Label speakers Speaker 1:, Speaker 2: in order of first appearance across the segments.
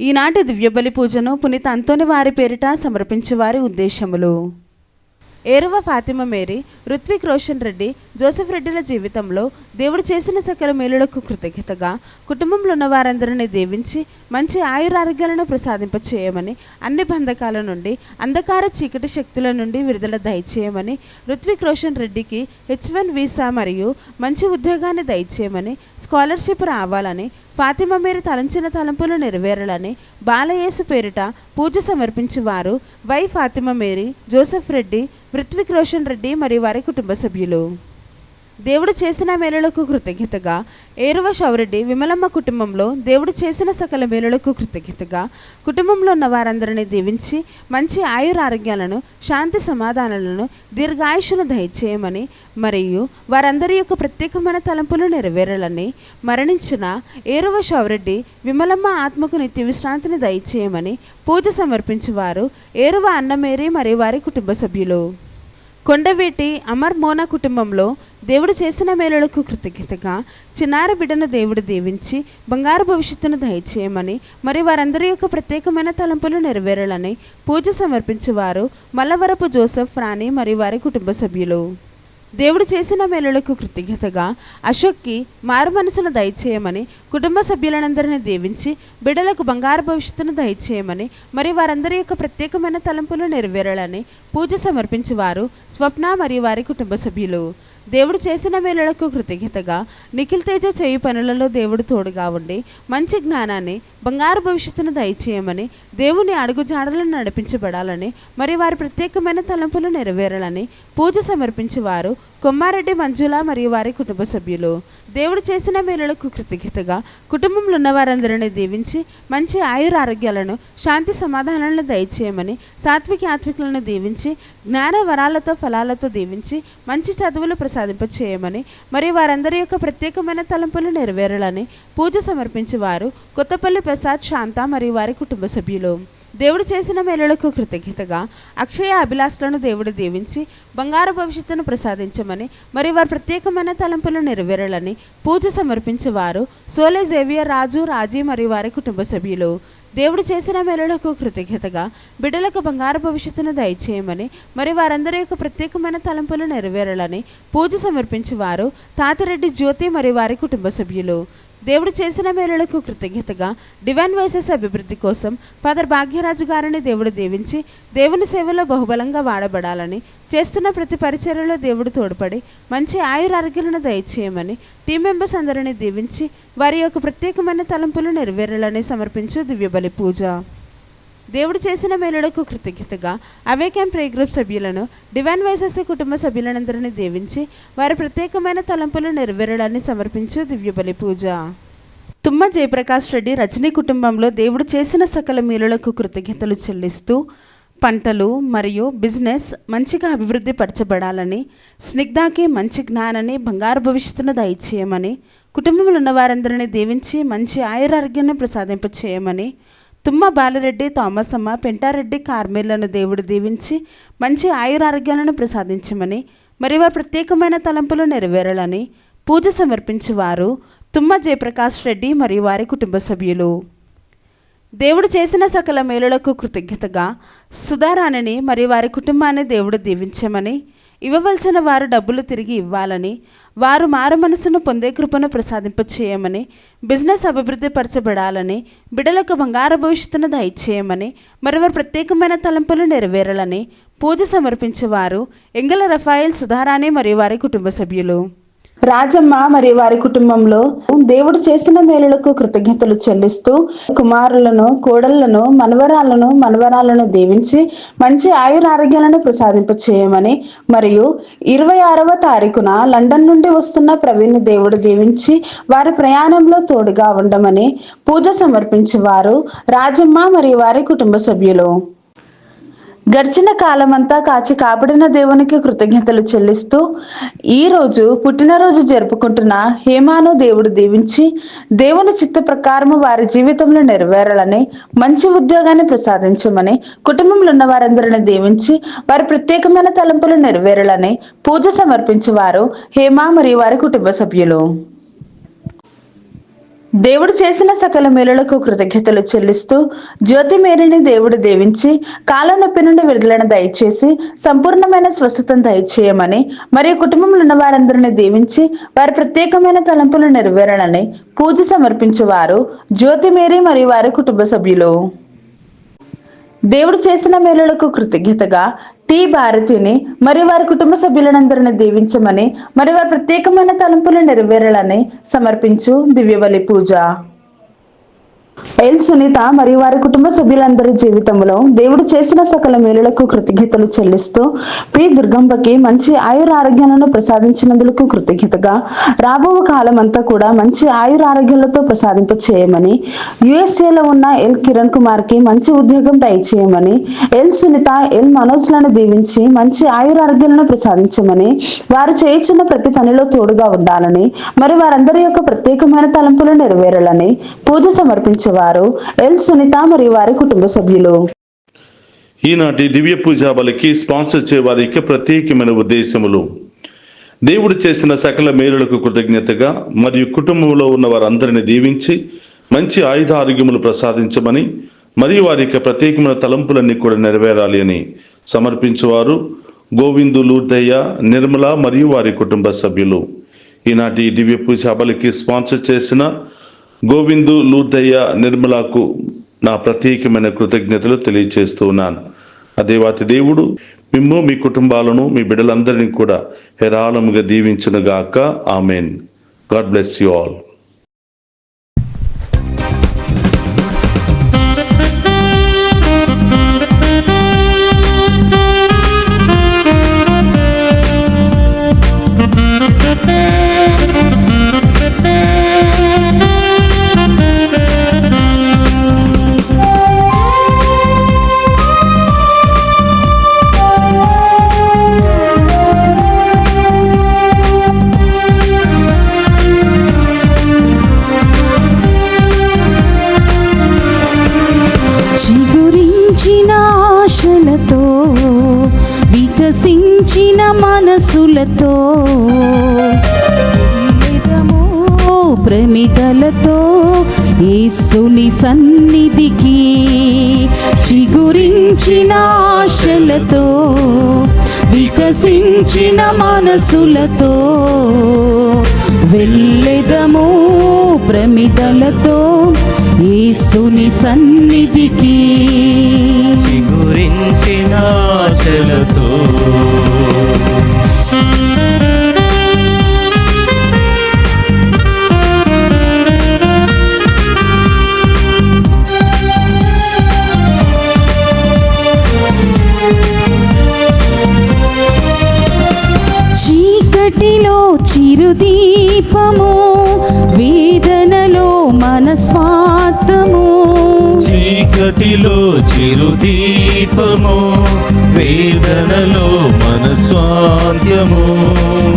Speaker 1: ఈనాటి దివ్యబలి పూజను పునీత అంతోని వారి పేరిట సమర్పించేవారి ఉద్దేశములు. ఏరవ ఫాతిమా మేరీ, రుత్విక్ రోషన్ రెడ్డి, జోసెఫ్ రెడ్డిల జీవితంలో దేవుడు చేసిన సకల మేలులకు కృతజ్ఞతగా కుటుంబంలో ఉన్న వారందరినీ దీవించి మంచి ఆయురారోగ్యాలను ప్రసాదింపచేయమని, అన్ని బంధకాల నుండి అంధకార చీకటి శక్తుల నుండి విడుదల దయచేయమని, రుత్విక్ రోషన్ రెడ్డికి H1 వీసా మరియు మంచి ఉద్యోగాన్ని దయచేయమని, స్కాలర్షిప్ రావాలని, ఫాతిమా మేరీ తలంచిన తలంపులు నెరవేరాలని బాలయేసు పేరిట పూజ సమర్పించేవారు Y Fatima Mary, Joseph Reddy, Ruthvik Roshan Reddy మరియు వారి కుటుంబ సభ్యులు. దేవుడు చేసిన మేలులకు కృతజ్ఞతగా ఏరువ షౌరెడ్డి, విమలమ్మ కుటుంబంలో దేవుడు చేసిన సకల మేలులకు కృతజ్ఞతగా కుటుంబంలో ఉన్న వారందరినీ దీవించి మంచి ఆయురారోగ్యాలను, శాంతి సమాధానాలను, దీర్ఘాయుషును దయచేయమని మరియు వారందరి యొక్క ప్రత్యేకమైన తలంపులు నెరవేరాలని, మరణించిన ఏరువ షౌరెడ్డి, విమలమ్మ ఆత్మకు నిత్య విశ్రాంతిని దయచేయమని పూజ సమర్పించేవారు ఏరువ అన్నమేరీ మరియు వారి కుటుంబ సభ్యులు. కొండవీటి అమర్ మోనా కుటుంబంలో దేవుడు చేసిన మేలులకు కృతజ్ఞతగా చిన్నారి బిడ్డను దేవుడు దీవించి బంగారు భవిష్యత్తును దయచేయమని మరి వారందరి యొక్క ప్రత్యేకమైన తలంపులు నెరవేరాలని పూజ సమర్పించేవారు మల్లవరపు జోసెఫ్, రాణి మరియు వారి కుటుంబ సభ్యులు. దేవుడు చేసిన మేలులకు కృతజ్ఞతగా అశోక్కి మారు మనసును దయచేయమని, కుటుంబ సభ్యులందరినీ దీవించి బిడ్డలకు బంగారు భవిష్యత్తును దయచేయమని మరి వారందరి యొక్క ప్రత్యేకమైన తలంపులు నెరవేరాలని పూజ సమర్పించేవారు స్వప్న మరియు వారి కుటుంబ సభ్యులు. దేవుడు చేసిన మేలులకు కృతజ్ఞతగా నిఖిల్ తేజ చేయు పనులలో దేవుడు తోడుగా ఉండి మంచి జ్ఞానాన్ని, బంగారు భవిష్యత్తును దయచేయమని, దేవుని అడుగు జాడలను నడిపించబడాలని మరి వారి ప్రత్యేకమైన తలంపులు నెరవేరాలని పూజ సమర్పించేవారు కొమ్మారెడ్డి మంజుల మరియు వారి కుటుంబ సభ్యులు. దేవుడు చేసిన మేలులకు కృతజ్ఞతగా కుటుంబంలో ఉన్న వారందరినీ దీవించి మంచి ఆయురారోగ్యాలను, శాంతి సమాధానాలను దయచేయమని, సాత్విక ఆత్వికులను దీవించి జ్ఞాన వరాలతో ఫలాలతో దీవించి మంచి చదువులు ప్రసాదింపచేయమని మరి వారందరి యొక్క ప్రత్యేకమైన తలంపులు నెరవేరాలని పూజ సమర్పించేవారు కొత్తపల్లి ప్రసాద్, శాంత మరియు వారి కుటుంబ సభ్యులు. దేవుడు చేసిన మేలులకు కృతజ్ఞతగా అక్షయ అభిలాషలను దేవుడు దీవించి బంగారు భవిష్యత్తును ప్రసాదించమని మరి వారి ప్రత్యేకమైన తలంపులు నెరవేరాలని పూజ సమర్పించేవారు సోలే జేవియర్, రాజు, రాజీ మరియు వారి కుటుంబ సభ్యులు. దేవుడు చేసిన మేలులకు కృతజ్ఞతగా బిడ్డలకు బంగారు భవిష్యత్తును దయచేయమని మరి వారందరి యొక్క ప్రత్యేకమైన తలంపులు నెరవేరాలని పూజ సమర్పించేవారు తాతిరెడ్డి జ్యోతి మరియు వారి కుటుంబ సభ్యులు. దేవుడు చేసిన మేలులకు కృతజ్ఞతగా డివైన్ వాయిసెస్ అభివృద్ధి కోసం ఫాదర్ భాగ్యరాజు గారిని దేవుడు దీవించి దేవుని సేవలో బహుబలంగా వాడబడాలని, చేస్తున్న ప్రతి పరిచర్యలో దేవుడు తోడ్పడి మంచి ఆయురారోగ్యాలను దయచేయమని టీం మెంబర్స్ అందరినీ దీవించి వారి యొక్క ప్రత్యేకమైన తలంపులు నెరవేరాలని సమర్పించు దివ్యబలి పూజ. దేవుడు చేసిన మేలులకు కృతజ్ఞతగా అవే క్యాంప్ ప్రే గ్రూప్ సభ్యులను, డివైన్ వాయిసెస్ కుటుంబ సభ్యులందరినీ దీవించి వారి ప్రత్యేకమైన తలంపులు నెరవేరడాన్ని సమర్పించు దివ్యబలి పూజ. తుమ్మ జయప్రకాష్ రెడ్డి, రజనీ కుటుంబంలో దేవుడు చేసిన సకల మేలులకు కృతజ్ఞతలు చెల్లిస్తూ పంటలు మరియు బిజినెస్ మంచిగా అభివృద్ధి పరచబడాలని, స్నిగ్ధాకి మంచి జ్ఞానాన్ని, బంగారు భవిష్యత్తును దయచేయమని, కుటుంబంలో ఉన్న వారందరినీ దీవించి మంచి ఆయురారోగ్యాన్ని ప్రసాదింపచేయమని, తుమ్మ బాలిరెడ్డి, థామసమ్మ, పెంటారెడ్డి, కార్మేళ్లను దేవుడు దీవించి మంచి ఆయురారోగ్యాలను ప్రసాదించమని మరి వారి ప్రత్యేకమైన తలంపులు నెరవేరాలని పూజ సమర్పించేవారు తుమ్మ జయప్రకాష్ రెడ్డి మరియు వారి కుటుంబ సభ్యులు. దేవుడు చేసిన సకల మేలులకు కృతజ్ఞతగా సుధారాణిని మరియు వారి కుటుంబాన్ని దేవుడు దీవించమని, ఇవ్వవలసిన వారు డబ్బులు తిరిగి ఇవ్వాలని, వారు మారు మనసును పొందే కృపను ప్రసాదింపచేయమని, బిజినెస్ అభివృద్ధి పరచబడాలని, బిడ్డలకు బంగారు భవిష్యత్తును దయచేయమని మరి వారి ప్రత్యేకమైన తలంపులు నెరవేరాలని పూజ సమర్పించేవారు ఎంగల రఫాయిల్, సుధారాణి మరియు వారి కుటుంబ సభ్యులు. రాజమ్మ మరియు వారి కుటుంబంలో దేవుడు చేసిన మేలులకు కృతజ్ఞతలు చెల్లిస్తూ కుమారులను, కోడళ్లను, మనవరాలను దీవించి మంచి ఆయురారోగ్యాలను ప్రసాదింపచేయమని మరియు 26వ తారీఖున లండన్ నుండి వస్తున్న ప్రవీణ్ దేవుడు దీవించి వారి ప్రయాణంలో తోడుగా ఉండమని పూజ సమర్పించేవారు రాజమ్మ మరియు వారి కుటుంబ సభ్యులు. గడిచిన కాలమంతా కాచి కాపాడిన దేవునికి కృతజ్ఞతలు చెల్లిస్తూ ఈరోజు పుట్టినరోజు జరుపుకుంటున్న హేమాను దేవుడు దీవించి దేవుని చిత్త ప్రకారము వారి జీవితంలో నెరవేరాలని, మంచి ఉద్యోగాన్ని ప్రసాదించమని, కుటుంబంలో ఉన్న వారందరిని దీవించి వారి ప్రత్యేకమైన తలంపులు నెరవేరాలని పూజ సమర్పించేవారు హేమ మరియు వారి కుటుంబ సభ్యులు. దేవుడు చేసిన సకల మేలులకు కృతజ్ఞతలు చెల్లిస్తూ జ్యోతి మేరీని దేవుడు దీవించి కాళ్ళనొప్పి నుండి విడుదలను దయచేసి సంపూర్ణమైన స్వస్థతను దయచేయమని మరియు కుటుంబంలో ఉన్న వారందరినీ దీవించి వారి ప్రత్యేకమైన తలంపులు నెరవేరాలని పూజ సమర్పించేవారు జ్యోతి మేరీ మరియు వారి కుటుంబ సభ్యులు. దేవుడు చేసిన మేలులకు కృతజ్ఞతగా టి భారతిని మరియు వారి కుటుంబ సభ్యులందరిని దీవించమని మరియు వారి ప్రత్యేకమైన తలంపులు నెరవేరాలని సమర్పించు దివ్యబలి పూజ. ఎల్ సునీత మరియు వారి కుటుంబ సభ్యులందరి జీవితంలో దేవుడు చేసిన సకల మేలులకు కృతజ్ఞతలు చెల్లిస్తూ పి దుర్గంబకి మంచి ఆయురారోగ్యాలను ప్రసాదించినందుకు కృతజ్ఞతగా రాబో కాలం అంతా కూడా మంచి ఆయురారోగ్యాలతో ప్రసాదింప చేయమని, యుఎస్ఏలో ఉన్న ఎల్ కిరణ్ కుమార్ కి మంచి ఉద్యోగం దయచేయమని, ఎల్ సునీత ఎల్ మనోజ్లను దీవించి మంచి ఆయురారోగ్యాలను ప్రసాదించమని, వారు చేయుచున్న ప్రతి పనిలో తోడుగా ఉండాలని మరి వారందరి యొక్క ప్రత్యేకమైన తలంపులు నెరవేరాలని పూజ సమర్పించేవారు ఎల్ సునీత మరియు వారి కుటుంబ సభ్యులు.
Speaker 2: ఈనాటి దివ్య పూజా బలికి స్పాన్సర్ చేయవారికి ప్రత్యేకమైన ఉద్దేశములు. దేవుడు చేసిన సకల మేలులకు కృతజ్ఞతగా మరియు కుటుంబంలో ఉన్న వారందరిని దీవించి మంచి ఆయుధ ఆరోగ్యములు ప్రసాదించమని మరియు వారి యొక్క ప్రత్యేకమైన తలంపులన్నీ కూడా నెరవేరాలి అని సమర్పించేవారు గోవిందు, లూర్దయ్య, నిర్మల మరియు వారి కుటుంబ సభ్యులు. ఈనాటి దివ్య పూజా బలికి స్పాన్సర్ చేసిన గోవిందు, లూర్దయ్య, నిర్మలకు నా ప్రత్యేకమైన కృతజ్ఞతలు తెలియజేస్తూ ఉన్నాను. అదేవాతి దేవుడు మిమ్ము, మీ కుటుంబాలను, మీ బిడ్డలందరినీ కూడా హేరాళముగా దీవించునుగాక. Amen. God bless you all.
Speaker 3: ఆశలతో వికసించిన మనసులతో ప్రమిదలతో యేసుని సన్నిధికి చిగురించిన ఆశలతో వికసించిన మనసులతో వెళ్ళెదము ప్రమిదలతో యేసుని సన్నిధికి
Speaker 4: చిగురించిన ఆశలతో
Speaker 3: చీకటిలో చిరుదీపము, వేదనలో మనస్వార్థము.
Speaker 4: చీకటిలో చిరుదీపము, వేదనలో మనస్వాంత్యము.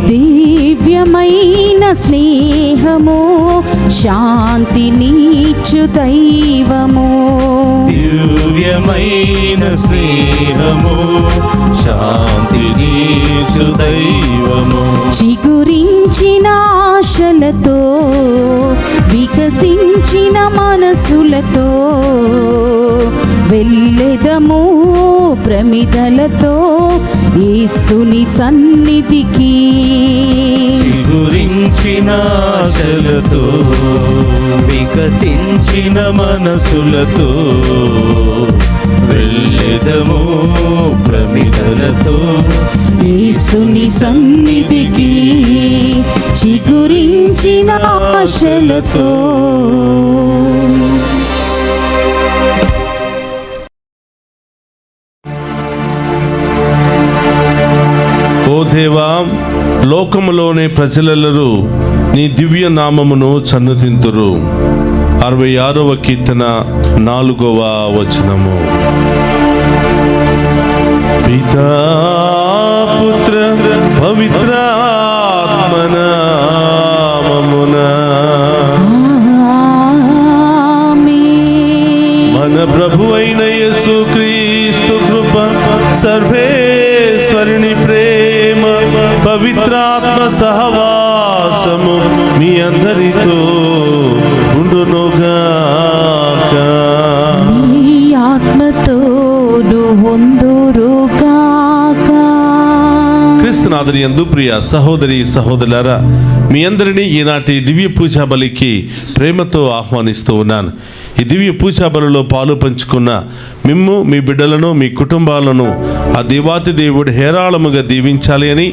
Speaker 3: దివ్యమైన స్నేహము, శాంతినిచ్చు దైవము.
Speaker 4: దివ్యమైన స్నేహము, శాంతినిచ్చు దైవము.
Speaker 3: చిగురించిన ఆశలతో వికసించిన మనసులతో వెళ్ళెదము ప్రమిదలతో యేసుని సన్నిధికి
Speaker 4: చిగురించిన ఆశలతో వికసించిన మనసులతో వెళ్ళెదము ప్రమిదలతో
Speaker 3: యేసుని సన్నిధికి చిగురించిన ఆశలతో.
Speaker 2: ఓ దేవా, లోకములోని ప్రజలెల్లరూ నీ దివ్య నామమును సన్నుతింతురు. 66వ కీర్తన 4వ వచనము. పితా పుత్ర పవిత్రాత్మ నామమున మన ప్రభు అయిన యేసుక్రీస్తు కృప, సర్వేశ్వరుని ప్రేమ, పవిత్రాత్మ సహవాసము మీ అందరితో క్రీస్తునాథుని యందు ప్రియ సహోదరి సహోదరులారా, మీ అందరినీ ఈనాటి దివ్య పూజా బలికి ప్రేమతో ఆహ్వానిస్తూ ఉన్నాను. ఈ దివ్య పూజా బలిలో పాలు పంచుకున్న మిమ్ము, మీ బిడ్డలను, మీ కుటుంబాలను ఆ దేవాతి దేవుడు హేరాళముగా దీవించాలి అని,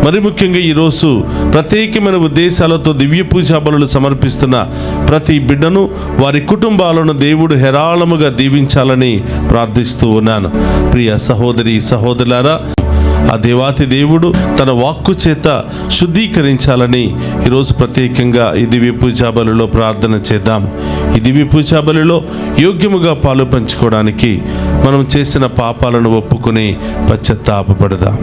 Speaker 2: మరి ముఖ్యంగా ఈరోజు ప్రత్యేకమైన ఉద్దేశాలతో దివ్య పూజా బలులు సమర్పిస్తున్న ప్రతి బిడ్డను, వారి కుటుంబాలను దేవుడు హేరాళముగా దీవించాలని ప్రార్థిస్తూ ఉన్నాను. ప్రియ సహోదరి సహోదరులారా, ఆ దేవాతి దేవుడు తన వాక్కు చేత శుద్ధీకరించాలని ఈరోజు ప్రత్యేకంగా ఈ దివ్య పూజా బలిలో ప్రార్థన చేద్దాం. ఈ దివ్య పూజా బలిలో యోగ్యముగా పాలు పంచుకోవడానికి మనం చేసిన పాపాలను ఒప్పుకొని పశ్చాత్తాపపడదాం.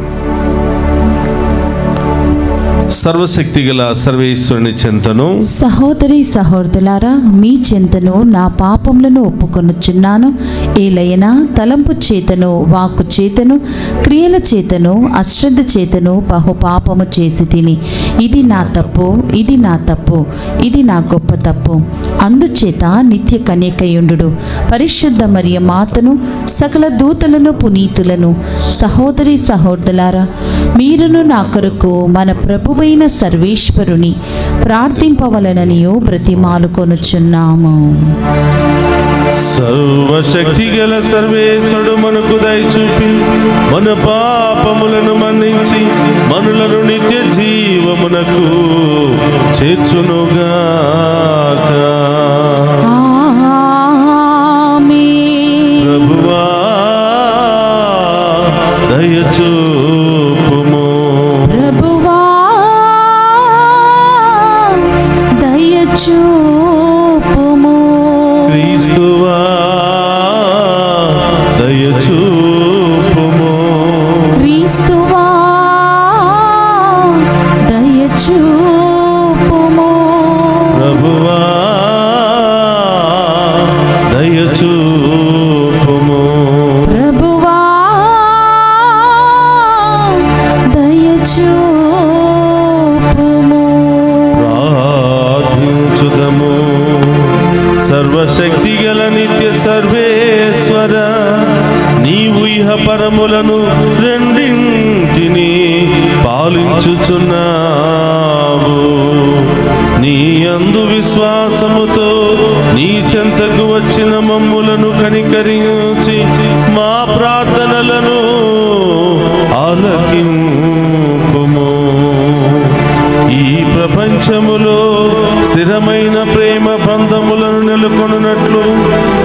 Speaker 2: సర్వశక్తి గల సర్వేశ్వరుని చెంతను,
Speaker 3: సహోదరి సహోదరులారా, మీ చెంతను నా పాపములను ఒప్పుకొనుచున్నాను. ఏలైనా తలంపు చేతను, వాక్కు చేతను, క్రియల చేతను, అశ్రద్ధ చేతను బహుపాపము చేసి తిని, ఇది నా తప్పు, ఇది నా తప్పు, ఇది నా గొప్ప తప్పు. అందుచేత నిత్య కన్యకయుండు పరిశుద్ధ మరియ మాతను, సకల దూతలను, పునీతులను, సహోదరి సహోదరులారా, మీరును నా కొరకు మన ప్రభువైన సర్వేశ్వరుని ప్రార్థింపవలననియో బ్రతిమాలుకొనుచున్నాము.
Speaker 2: సర్వశక్తి గల సర్వేశ్వరుడు మనకు దయచూపి మన పాపములను మన్నించి మనులను నిత్య జీవమునకు చేర్చునుగాక.
Speaker 3: ఆమేన్.
Speaker 2: ప్రభువా దయచూపుము.
Speaker 3: ప్రభువా దయచూపుము.
Speaker 2: క్రీస్తువా దయచూపుము.
Speaker 3: క్రీస్తువా దయచూపుము.
Speaker 2: ప్రభువా దయచూపుము.
Speaker 3: ప్రభువా దయచూపుము.
Speaker 2: ప్రార్థించుదము. సర్వశక్తి గల నిత్య సర్వేశ్వర, నీవు ఇహ పరములను రెండింటిని పాలించుచున్నావు. నీ యందు విశ్వాసముతో నీ చెంతకు వచ్చిన మమ్ములను కనికరించి మా ప్రార్థనలను ఆలకింపుము. ఈ ప్రపంచములో స్థిరమైన ప్రేమ బంధములను నెలకొనున్నట్లు,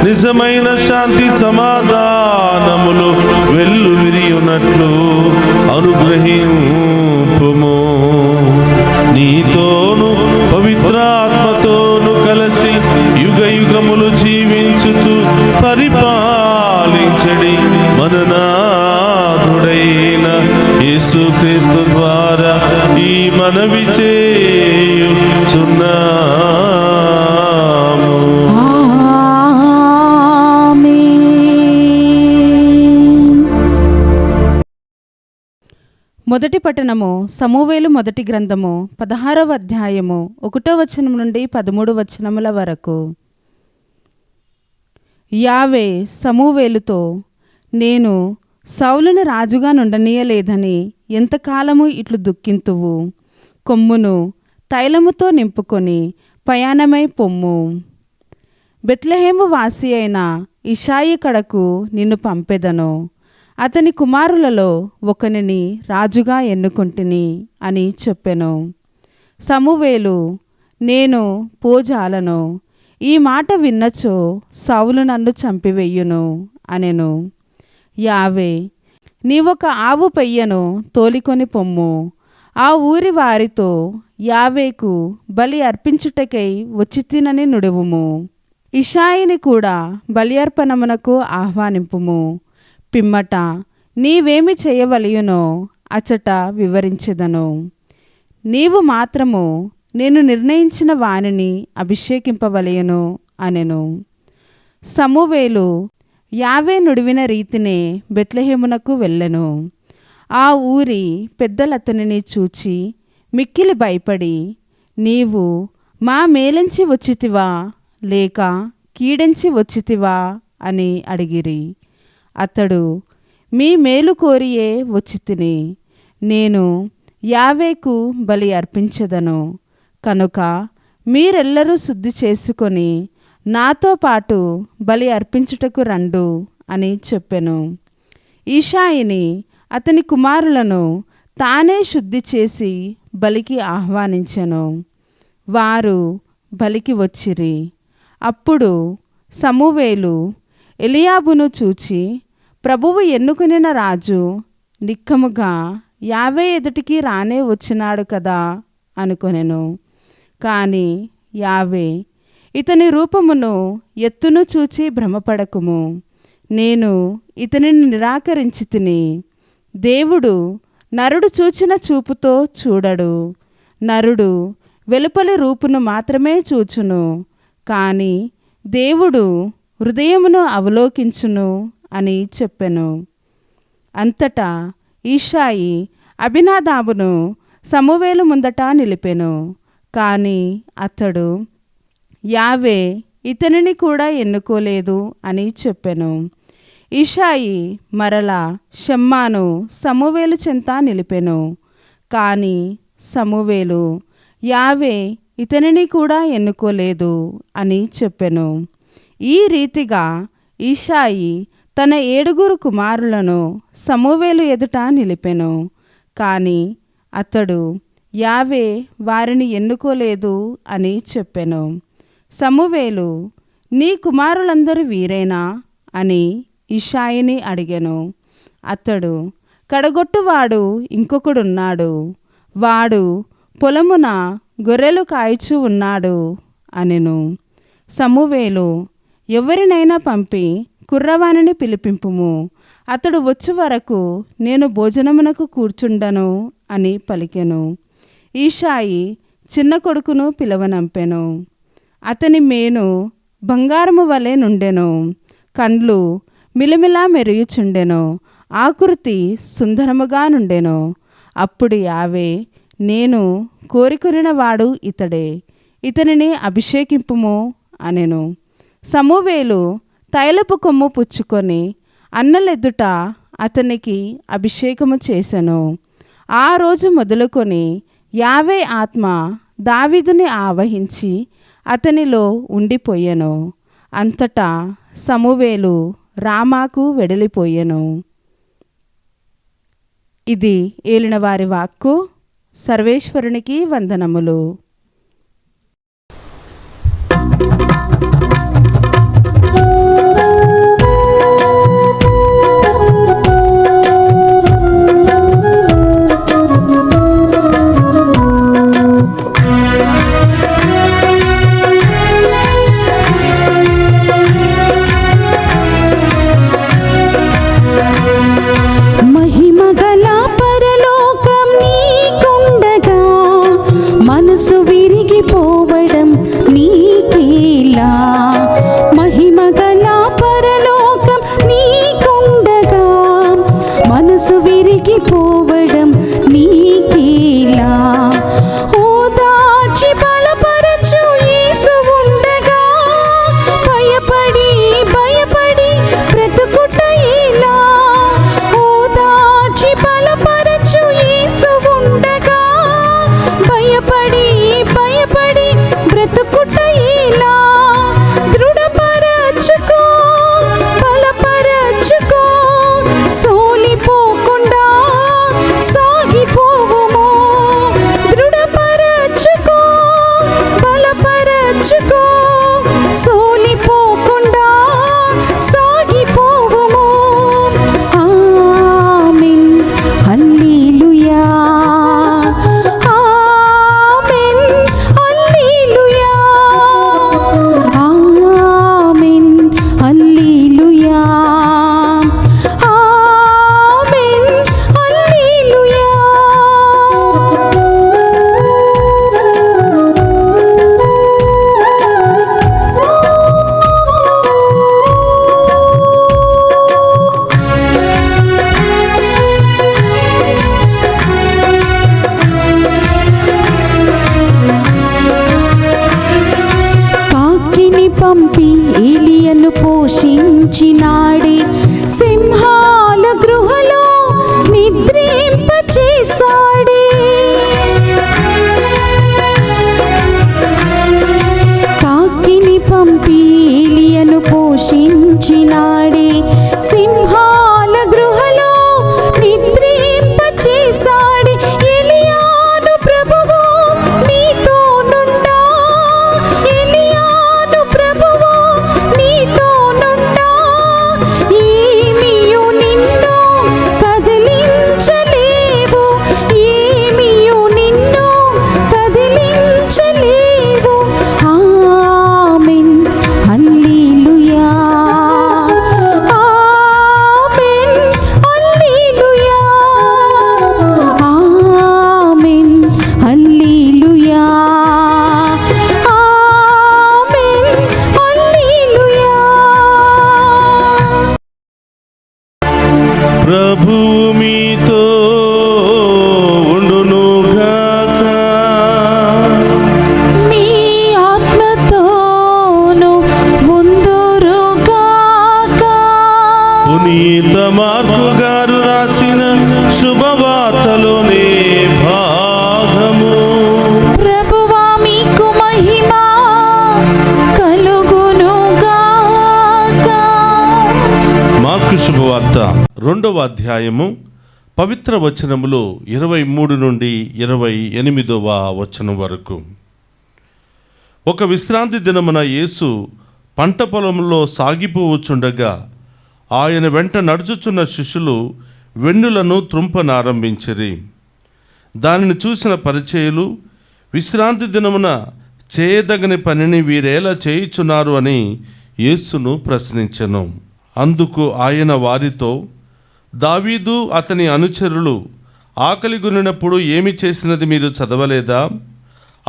Speaker 2: నిజమైన శాంతి సమాధానములు వెల్లువిరియున్నట్లు అనుగ్రహింపుము. నీతోను పవిత్రాత్మతోను కలిసి యుగ యుగములు జీవించుచు పరిపాలించడి మననాథుడైన యేసుక్రీస్తు ద్వారా ఈ మనవి చేయుచున్నాము.
Speaker 3: ఆమేన్.
Speaker 1: మొదటి పట్టణము సమూవేలు మొదటి గ్రంథము 16వ అధ్యాయము 1వ వచనం నుండి 13 వచనముల వరకు. యావే సమూవేలుతో, నేను సౌలును రాజుగా నుండనీయలేదని ఎంతకాలము ఇట్లు దుఃఖింతువు? కొమ్మును తైలముతో నింపుకొని ప్రయాణమై పొమ్ము. బెత్లెహేము వాసి అయిన ఇషాయి కడకు నిన్ను పంపెదను. అతని కుమారులలో ఒకనిని రాజుగా ఎన్నుకుంటుని అని చెప్పెను. సమూవేలు, నేను పోజాలను, ఈ మాట విన్నచో సౌలు నన్ను చంపివెయ్యును అనెను. యావే, నీవొక ఆవు పెయ్యను తోలికొని పొమ్ము. ఆ ఊరి వారితో, యావేకు బలి అర్పించుటకై వచ్చి తినని నుడువుము. ఇషాయిని కూడా బలి అర్పణమునకు ఆహ్వానింపుము. పిమ్మట నీవేమి చేయవలయునో అచట వివరించెదను. నీవు మాత్రము నేను నిర్ణయించిన వానిని అభిషేకింపవలయును అనెను. సమూవేలు యావే నుడివిన రీతినే బెత్లెహేమునకు వెళ్ళెను. ఆ ఊరి పెద్దలతనిని చూచి మిక్కిలి భయపడి, నీవు మా మేలెంచి వచ్చితివా లేక కీడెంచి వచ్చితివా అని అడిగిరి. అతడు, మీ మేలు కోరియే వచ్చి తిని, నేను యావేకు బలి అర్పించెదను. కనుక మీరెల్లరూ శుద్ధి చేసుకొని నాతో పాటు బలి అర్పించుటకు రండు అని చెప్పెను. ఈషాయిని అతని కుమారులను తానే శుద్ధి చేసి బలికి ఆహ్వానించెను. వారు బలికి వచ్చిరి. అప్పుడు సమూవేలు ఎలియాబును చూచి, ప్రభువు ఎన్నుకొనిన రాజు నిక్కముగా యావే ఎదుటికి రానే వచ్చినాడు కదా అనుకొనెను. కాని యావే, ఇతని రూపమును ఎత్తును చూచి భ్రమపడకుము, నేను ఇతనిని నిరాకరించి తిని. దేవుడు నరుడు చూచిన చూపుతో చూడడు. నరుడు వెలుపలి రూపును మాత్రమే చూచును, కాని దేవుడు హృదయమును అవలోకించును అని చెప్పెను. అంతటా ఈషాయి అబినాదాబును సమూవేలు ముందట నిలిపెను. కాని అతడు యావే ఇతనిని కూడా ఎన్నుకోలేదు అని చెప్పెను. ఈషాయి మరలా షమ్మాను సమూవేలు చెంత నిలిపెను. కాని సమూవేలు యావే ఇతనిని కూడా ఎన్నుకోలేదు అని చెప్పెను. ఈ రీతిగా ఈషాయి తన 7 కుమారులను సమూవేలు ఎదుట నిలిపెను. కాని అతడు యావే వారిని ఎన్నుకోలేదు అని చెప్పెను. సమూవేలు, నీ కుమారులందరూ వీరేనా అని ఈషాయిని అడిగెను. అతడు, కడగొట్టువాడు ఇంకొకడున్నాడు, వాడు పొలమున గొర్రెలు కాయచూ ఉన్నాడు అనెను. సమూవేలు, ఎవరినైనా పంపి కుర్రవానిని పిలిపింపుము, అతడు వచ్చు వరకు నేను భోజనమునకు కూర్చుండను అని పలికెను. ఈషాయి చిన్న కొడుకును పిలవనంపెను. అతని మేను బంగారము వలె నుండెను, కండ్లు మిలమిలా మెరుగుచుండెను, ఆకృతి సుందరముగా నుండెను. అప్పుడు యావే, నేను కోరికొనిన వాడు ఇతడే, ఇతనిని అభిషేకింపుము అనెను. సమూవేలు తైలపు కొమ్ము పుచ్చుకొని అన్నలెద్దుట అతనికి అభిషేకము చేసెను. ఆ రోజు మొదలుకొని యావే ఆత్మ దావీదుని ఆవహించి అతనిలో ఉండిపోయెను. అంతటా సమూవేలు రామాకు వెడలిపోయెను. ఇది ఏలినవారి వాక్కు. సర్వేశ్వరునికి వందనములు.
Speaker 3: మనసు విరిగిపోవడం నీకేలా, మహిమగల పరలోకం నీకుండగా మనసు విరిగిపోవడం నీకేలా. ఓదార్చి బలపరచు యేసు ఉండగా భయపడి భయపడి బ్రతుకుట ఎలా. ఓదార్చి బలపరచు యేసు ఉండగా భయపడి భయపడి బ్రతుకుట ఎలా. దృఢపరచుకో బలపరచుకో, సోలిపోకుండా సాగిపోవుము. దృఢపరచుకో బలపరచుకో, సోలిపోకుండా సాగిపోవుము. ఆమేన్ హల్లెలూయా. పంపి ఏలియను పోషించినాడే, సింహాల గృహలో నిద్రింపచేసాడే.
Speaker 2: మార్కు శుభవార్త 2వ అధ్యాయము పవిత్ర వచనములు 23 నుండి 28వ వచనం వరకు. ఒక విశ్రాంతి దినమున యేసు పంట పొలంలో సాగిపోవచ్చుండగా ఆయన వెంట నడుచుచున్న శిష్యులు వెన్నులను త్రుంపనారంభించిరి. దానిని చూసిన పరిచయులు విశ్రాంతి దినమున చేయదగని పనిని వీరేలా చేయుచున్నారు అని యేసును ప్రశ్నించెను. అందుకు ఆయన వారితో, దావీదు అతని అనుచరులు ఆకలి కొనినప్పుడు ఏమి చేసినది మీరు చదవలేదా?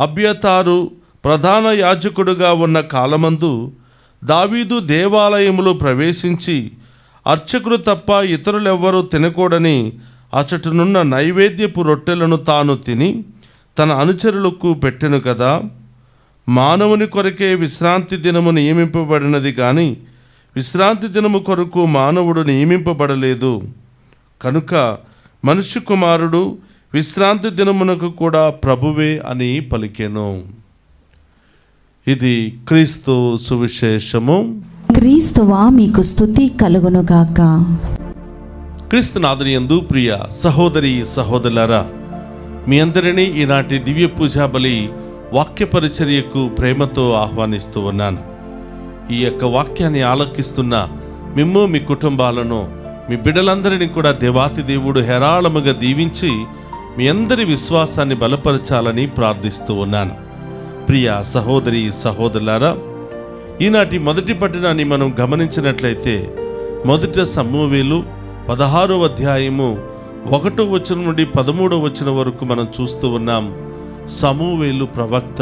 Speaker 2: అబ్యాతారు ప్రధాన యాజకుడుగా ఉన్న కాలమందు దావీదు దేవాలయములో ప్రవేశించి అర్చకులు తప్ప ఇతరులెవ్వరూ తినకూడని అచటనున్న నైవేద్యపు రొట్టెలను తాను తిని తన అనుచరులకు పెట్టెను కదా. మానవుని కొరకే విశ్రాంతి దినము నియమింపబడినది కానీ విశ్రాంతి దినము కొరకు మానవుడు నియమింపబడలేదు. కనుక మనుష్య కుమారుడు విశ్రాంతి దినమునకు కూడా ప్రభువే అని పలికెను. ఇది క్రీస్తు సువిశేషము.
Speaker 3: క్రీస్తువా మీకు స్తుతి కలుగునుగాక.
Speaker 2: క్రీస్తునాథుని యందు ప్రియ సహోదరి సహోదరులారా, మీ అందరినీ ఈనాటి దివ్య పూజా బలి వాక్య పరిచర్యకు ప్రేమతో ఆహ్వానిస్తూ ఉన్నాను. ఈ యొక్క వాక్యాన్ని ఆలకిస్తున్న మిమ్ము, మీ కుటుంబాలను, మీ బిడ్డలందరినీ కూడా దేవాతి దేవుడు హేరాళముగా దీవించి మీ అందరి విశ్వాసాన్ని బలపరచాలని ప్రార్థిస్తూ ఉన్నాను. ప్రియ సహోదరి సహోదరులారా, ఈనాటి మొదటి పట్టణాన్ని మనం గమనించినట్లయితే మొదట సమూవేలు 16వ అధ్యాయము 1వ వచనం నుండి 13వ వచనం వరకు మనం చూస్తూ ఉన్నాం. సమూవేలు ప్రవక్త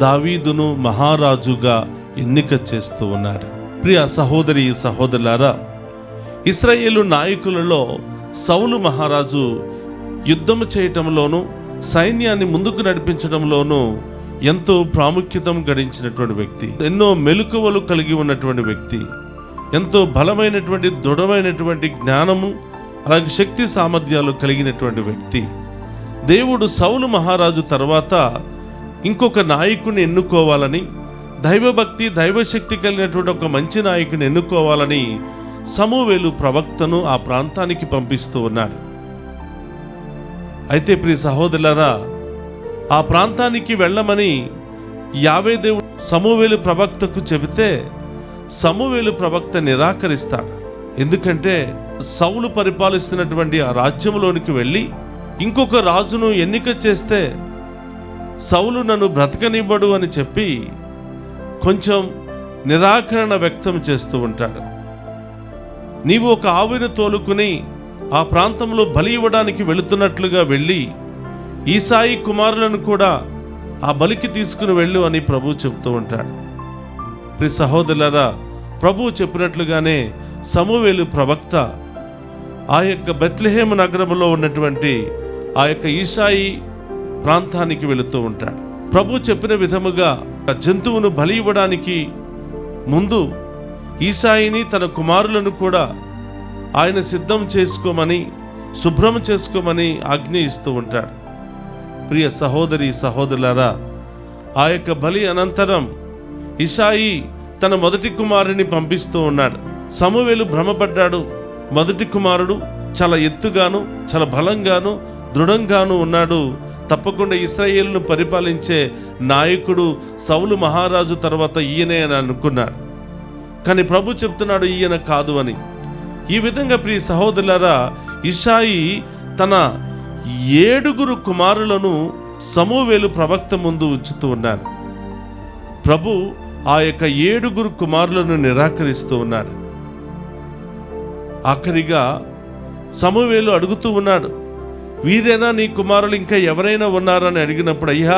Speaker 2: దావీదును మహారాజుగా ఎన్నిక చేస్తూ ఉన్నాడు. ప్రియ సహోదరి సహోదరులారా, ఇశ్రాయేలు నాయకులలో సౌలు మహారాజు యుద్ధము చేయటంలోనూ సైన్యాన్ని ముందుకు నడిపించడంలోనూ ఎంతో ప్రాముఖ్యత గడించినటువంటి వ్యక్తి, ఎన్నో మెలకువలు కలిగి ఉన్నటువంటి వ్యక్తి, ఎంతో బలమైనటువంటి దృఢమైనటువంటి జ్ఞానము అలాగే శక్తి సామర్థ్యాలు కలిగినటువంటి వ్యక్తి. దేవుడు సౌలు మహారాజు తర్వాత ఇంకొక నాయకుని ఎన్నుకోవాలని, దైవభక్తి దైవశక్తి కలిగినటువంటి ఒక మంచి నాయకుని ఎన్నుకోవాలని సమూవేలు ప్రవక్తను ఆ ప్రాంతానికి పంపిస్తూ ఉన్నాడు. అయితే ప్రియ సహోదరులారా, ఆ ప్రాంతానికి వెళ్ళమని యావే దేవుడు సమూవేలు ప్రవక్తకు చెబితే సమూవేలు ప్రవక్త నిరాకరిస్తాడు. ఎందుకంటే సౌలు పరిపాలిస్తున్నటువంటి ఆ రాజ్యంలోనికి వెళ్ళి ఇంకొక రాజును ఎన్నిక చేస్తే సౌలు నన్ను బ్రతకనివ్వడు అని చెప్పి కొంచెం నిరాకరణ వ్యక్తం చేస్తూ ఉంటాడు. నీవు ఒక ఆవును తోలుకుని ఆ ప్రాంతంలో బలి ఇవ్వడానికి వెళుతున్నట్లుగా వెళ్ళి ఈసాయి కుమారులను కూడా ఆ బలికి తీసుకుని వెళ్ళు అని ప్రభు చెబుతూ ఉంటాడు. ప్రియ సహోదరులారా, ప్రభు చెప్పినట్లుగానే సమూవేలు ప్రవక్త ఆ యొక్క బెత్లెహేము నగరంలో ఉన్నటువంటి ఆ యొక్క ఈసాయి ప్రాంతానికి వెళుతూ ఉంటాడు. ప్రభు చెప్పిన విధముగా జంతువును బలి ఇవ్వడానికి ముందు ఈసాయిని తన కుమారులను కూడా ఆయన సిద్ధం చేసుకోమని, శుభ్రం చేసుకోమని ఆజ్ఞ ఇస్తూ ఉంటాడు. ప్రియ సహోదరి సహోదరులారా, ఆ యొక్క బలి అనంతరం ఈసాయి తన మొదటి కుమారుని పంపిస్తూ ఉన్నాడు. సమూవేలు భ్రమపడ్డాడు. మొదటి కుమారుడు చాలా ఎత్తుగాను చాలా బలంగాను దృఢంగాను ఉన్నాడు. తప్పకుండా ఇశ్రాయేలును పరిపాలించే నాయకుడు సౌలు మహారాజు తర్వాత ఈయనే అని అనుకున్నాడు. కానీ ప్రభు చెప్తున్నాడు ఈయన కాదు అని. ఈ విధంగా ప్రియ సహోదరులారా, ఇషాయి తన 7 కుమారులను సమూవేలు ప్రవక్త ముందు ఉంచుతూ ఉన్నాడు. ప్రభు ఆ యొక్క 7 కుమారులను నిరాకరిస్తూ ఉన్నాడు. ఆఖరిగా సమూవేలు అడుగుతూ ఉన్నాడు, వీరేనా నీ కుమారులు, ఇంకా ఎవరైనా ఉన్నారని అడిగినప్పుడు, అయ్యా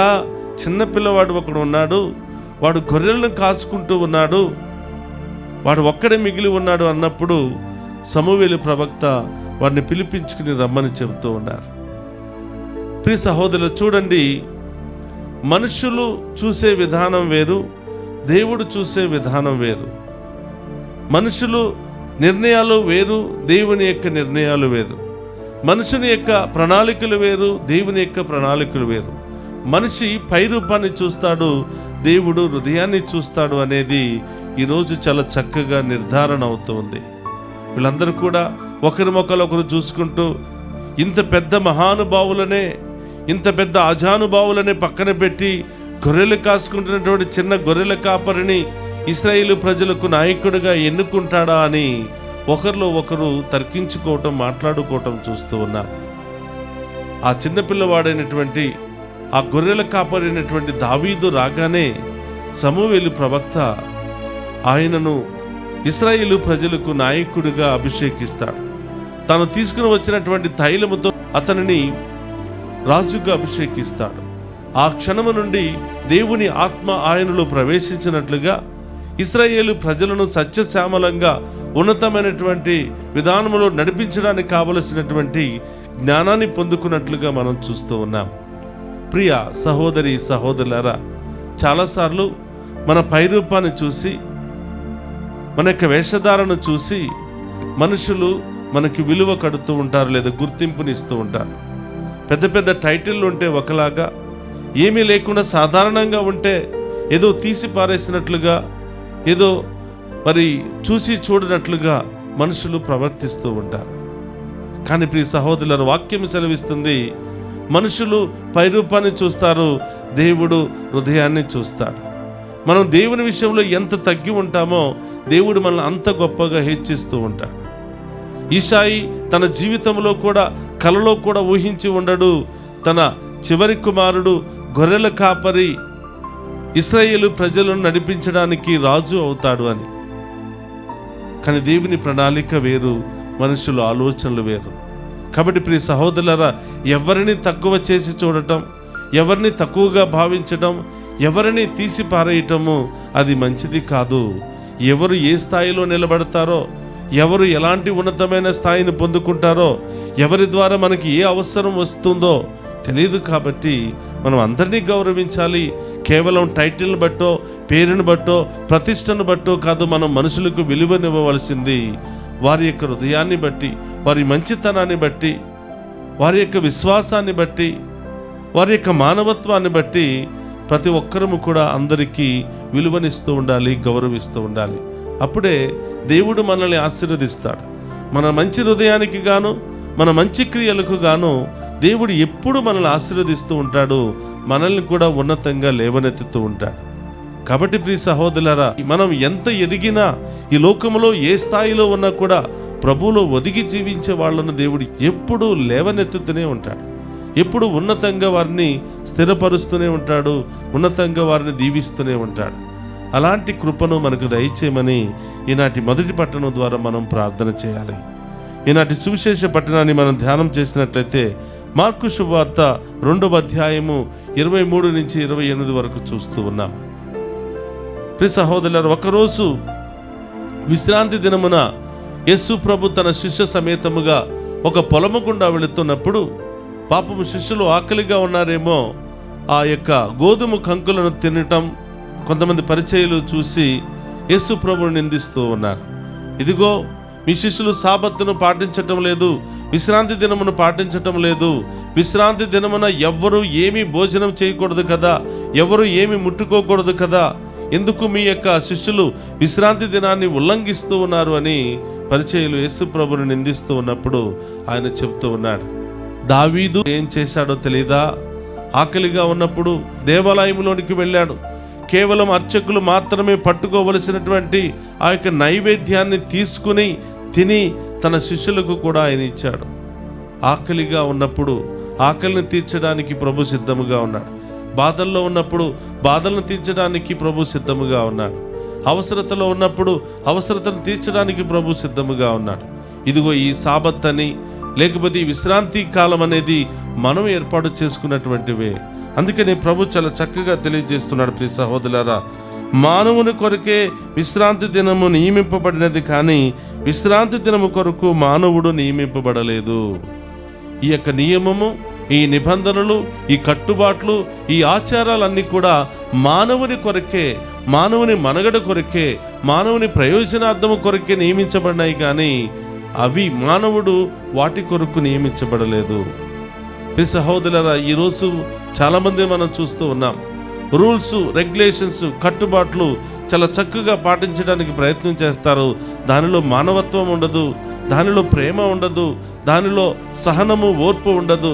Speaker 2: చిన్నపిల్లవాడు ఒకడు ఉన్నాడు, వాడు గొర్రెలను కాచుకుంటూ ఉన్నాడు, వాడు ఒక్కడే మిగిలి ఉన్నాడు అన్నప్పుడు సమూవేలు ప్రవక్త వారిని పిలిపించుకుని రమ్మని చెబుతూ ఉన్నారు. ప్రియ సహోదరులు, చూడండి, మనుషులు చూసే విధానం వేరు, దేవుడు చూసే విధానం వేరు. మనుషులు నిర్ణయాలు వేరు, దేవుని యొక్క నిర్ణయాలు వేరు. మనుషుని యొక్క ప్రణాళికలు వేరు, దేవుని యొక్క ప్రణాళికలు వేరు. మనిషి పై రూపాన్ని చూస్తాడు, దేవుడు హృదయాన్ని చూస్తాడు అనేది ఈరోజు చాలా చక్కగా నిర్ధారణ అవుతుంది.
Speaker 5: వీళ్ళందరూ కూడా ఒకరి మొక్కలు ఒకరు చూసుకుంటూ ఇంత పెద్ద మహానుభావులనే, ఇంత పెద్ద అజానుభావులనే పక్కన పెట్టి గొర్రెలు కాసుకుంటున్నటువంటి చిన్న గొర్రెల కాపరిని ఇశ్రాయేలు ప్రజలకు నాయకుడిగా ఎన్నుకుంటాడా అని ఒకరిలో ఒకరు తర్కించుకోవటం, మాట్లాడుకోవటం చూస్తూ ఉన్నాం. ఆ చిన్నపిల్లవాడైనటువంటి, ఆ గొర్రెల కాపరైనటువంటి దావీదు రాగానే సమూయేలు ప్రవక్త ఆయనను ఇశ్రాయేలు ప్రజలకు నాయకుడిగా అభిషేకిస్తాడు. తాను తీసుకుని వచ్చినటువంటి తైలముతో అతనిని రాజుగా అభిషేకిస్తాడు. ఆ క్షణము నుండి దేవుని ఆత్మ ఆయనలో ప్రవేశించినట్లుగా ఇశ్రాయేలు ప్రజలను సత్యశ్యామలంగా ఉన్నతమైనటువంటి విధానంలో నడిపించడానికి కావలసినటువంటి జ్ఞానాన్ని పొందుకున్నట్లుగా మనం చూస్తూ ఉన్నాం. ప్రియ సహోదరి సహోదరులారా, చాలాసార్లు మన పైరూపాన్ని చూసి, మన యొక్క వేషధారను చూసి మనుషులు మనకి విలువ కడుతూ ఉంటారు, లేదా గుర్తింపునిస్తూ ఉంటారు. పెద్ద పెద్ద టైటిళ్ళు ఉంటే ఒకలాగా, ఏమీ లేకుండా సాధారణంగా ఉంటే ఏదో తీసి పారేసినట్లుగా, ఏదో మరి చూసి చూడనట్లుగా మనుషులు ప్రవర్తిస్తూ ఉంటారు. కానీ ప్రియ సహోదరుల వాక్యం సెలవిస్తుంది, మనుషులు పైరూపాన్ని చూస్తారు, దేవుడు హృదయాన్ని చూస్తాడు. మనం దేవుని విషయంలో ఎంత తగ్గి ఉంటామో దేవుడు మనల్ని అంత గొప్పగా హెచ్చిస్తూ ఉంటాడు. ఈశాయి తన జీవితంలో కూడా కలలో కూడా ఊహించి ఉండడు తన చివరి కుమారుడు గొర్రెల కాపరి ఇశ్రాయేలు ప్రజలను నడిపించడానికి రాజు అవుతాడు అని. కానీ దేవుని ప్రణాళిక వేరు, మనుషుల ఆలోచనలు వేరు. కాబట్టి ప్రియ సహోదరులారా, ఎవరిని తక్కువ చేసి చూడటం, ఎవరిని తక్కువగా భావించడం, ఎవరిని తీసి పారేయటము అది మంచిది కాదు. ఎవరు ఏ స్థాయిలో నిలబడతారో, ఎవరు ఎలాంటి ఉన్నతమైన స్థాయిని పొందుకుంటారో, ఎవరి ద్వారా మనకి ఏ అవసరం వస్తుందో తెలియదు. కాబట్టి మనం అందరినీ గౌరవించాలి. కేవలం టైటిల్ని బట్టో, పేరుని బట్టో, ప్రతిష్టను బట్టో కాదు మనం మనుషులకు విలువనివ్వవలసింది. వారి యొక్క హృదయాన్ని బట్టి, వారి మంచితనాన్ని బట్టి, వారి యొక్క విశ్వాసాన్ని బట్టి, వారి యొక్క మానవత్వాన్ని బట్టి ప్రతి ఒక్కరము కూడా అందరికీ విలువనిస్తూ ఉండాలి, గౌరవిస్తూ ఉండాలి. అప్పుడే దేవుడు మనల్ని ఆశీర్వదిస్తాడు. మన మంచి హృదయానికి గాను, మన మంచి క్రియలకు గాను దేవుడు ఎప్పుడు మనల్ని ఆశీర్వదిస్తూ ఉంటాడు, మనల్ని కూడా ఉన్నతంగా లేవనెత్తుతూ ఉంటాడు. కాబట్టి ప్రియ సహోదరులారా, మనం ఎంత ఎదిగినా, ఈ లోకంలో ఏ స్థాయిలో ఉన్నా కూడా ప్రభువులో ఒదిగి జీవించే వాళ్ళను దేవుడు ఎప్పుడు లేవనెత్తుతూనే ఉంటాడు. ఎప్పుడు ఉన్నతంగా వారిని స్థిరపరుస్తూనే ఉంటాడు, ఉన్నతంగా వారిని దీవిస్తూనే ఉంటాడు. అలాంటి కృపను మనకు దయచేయమని ఈనాటి మొదటి పట్టణం ద్వారా మనం ప్రార్థన చేయాలి. ఈనాటి సువిశేష పట్టణాన్ని మనం ధ్యానం చేసినట్లయితే మార్కు శుభవార్త 2వ అధ్యాయము 23 నుంచి 28 వరకు చూస్తూ ఉన్నాం. ప్రియ సహోదరులారా, ఒకరోజు విశ్రాంతి దినమున యేసు ప్రభు తన శిష్య సమేతముగా ఒక పొలము గుండా వెళుతున్నప్పుడు, పాపము శిష్యులు ఆకలిగా ఉన్నారేమో ఆ యొక్క గోధుమ కంకులను తినటం కొంతమంది పరిచయులు చూసి యేసు ప్రభువుని నిందిస్తూ ఉన్నారు. ఇదిగో, మీ శిష్యులు సాబత్తును పాటించటం లేదు, విశ్రాంతి దినమును పాటించటం లేదు. విశ్రాంతి దినమున ఎవ్వరూ ఏమీ భోజనం చేయకూడదు కదా, ఎవరు ఏమి ముట్టుకోకూడదు కదా, ఎందుకు మీ యొక్క శిష్యులు విశ్రాంతి దినాన్ని ఉల్లంఘిస్తూ ఉన్నారు అని పరిచయులు యేసు ప్రభువుని నిందిస్తూ ఉన్నప్పుడు ఆయన చెప్తూ ఉన్నాడు, దావీదు ఏం చేశాడో తెలీదా? ఆకలిగా ఉన్నప్పుడు దేవాలయంలోనికి వెళ్ళాడు. కేవలం అర్చకులు మాత్రమే పట్టుకోవలసినటువంటి ఆ యొక్క నైవేద్యాన్ని తీసుకుని తిని తన శిష్యులకు కూడా ఆయన ఇచ్చాడు. ఆకలిగా ఉన్నప్పుడు ఆకలిని తీర్చడానికి ప్రభు సిద్ధముగా ఉన్నాడు. బాధల్లో ఉన్నప్పుడు బాధలను తీర్చడానికి ప్రభు సిద్ధముగా ఉన్నాడు. అవసరతలో ఉన్నప్పుడు అవసరతను తీర్చడానికి ప్రభు సిద్ధముగా ఉన్నాడు. ఇదిగో, ఈ సాబత్ అని, లేకపోతే ఈ విశ్రాంతి కాలం అనేది మనం ఏర్పాటు చేసుకున్నటువంటివే. అందుకని ప్రభు చాలా చక్కగా తెలియజేస్తున్నాడు. ప్రియ సహోదరులారా, మానవుని కొరకే విశ్రాంతి దినము నియమింపబడినది, కానీ విశ్రాంతి దినము కొరకు మానవుడు నియమింపబడలేదు. ఈ యొక్క నియమము, ఈ నిబంధనలు, ఈ కట్టుబాట్లు, ఈ ఆచారాలన్నీ కూడా మానవుని కొరకే, మానవుని మనుగడ కొరకే, మానవుని ప్రయోజనార్థము కొరకే నియమించబడినాయి, కానీ అవి మానవుడు వాటి కొరకు నియమించబడలేదు. ప్రియ సహోదరులారా, ఈరోజు చాలామంది మనం చూస్తూ ఉన్నాం. రూల్స్, రెగ్యులేషన్స్, కట్టుబాట్లు చాలా చక్కగా పాటించడానికి ప్రయత్నం చేస్తారు. దానిలో మానవత్వం ఉండదు, దానిలో ప్రేమ ఉండదు, దానిలో సహనము ఓర్పు ఉండదు.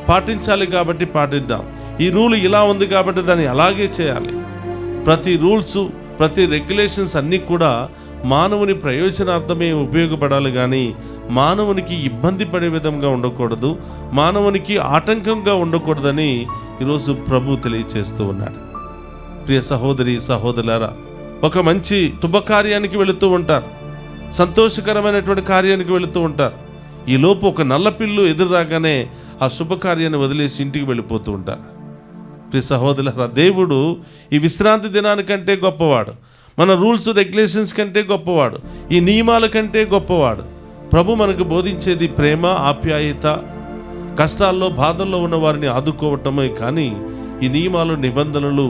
Speaker 5: పాటించాలి కాబట్టి పాటిద్దాం. ఈ రూల్ ఇలా ఉంది కాబట్టి దాన్ని అలాగే చేయాలి. ప్రతి రూల్స్, ప్రతి రెగ్యులేషన్స్ అన్నీ కూడా మానవుని ప్రయోజనార్థమే ఉపయోగపడాలి, కానీ మానవునికి ఇబ్బంది పడే విధంగా ఉండకూడదు, మానవునికి ఆటంకంగా ఉండకూడదని ఈరోజు ప్రభు తెలియచేస్తూ ఉన్నాడు. ప్రియ సహోదరి సహోదరులారా, ఒక మంచి శుభకార్యానికి వెళుతూ ఉంటారు, సంతోషకరమైనటువంటి కార్యానికి వెళుతూ ఉంటారు. ఈ లోపు ఒక నల్లపిల్లు ఎదురు రాగానే ఆ శుభకార్యాన్ని వదిలేసి ఇంటికి వెళ్ళిపోతూ ఉంటారు. ప్రియ సహోదరులారా, దేవుడు ఈ విశ్రాంతి దినానికంటే గొప్పవాడు, మన రూల్స్ రెగ్యులేషన్స్ కంటే గొప్పవాడు, ఈ నియమాల కంటే గొప్పవాడు. ప్రభు మనకు బోధించేది ప్రేమ, ఆప్యాయత, కష్టాల్లో బాధల్లో ఉన్న వారిని ఆదుకోవటమే. కానీ ఈ నియమాలు నిబంధనలు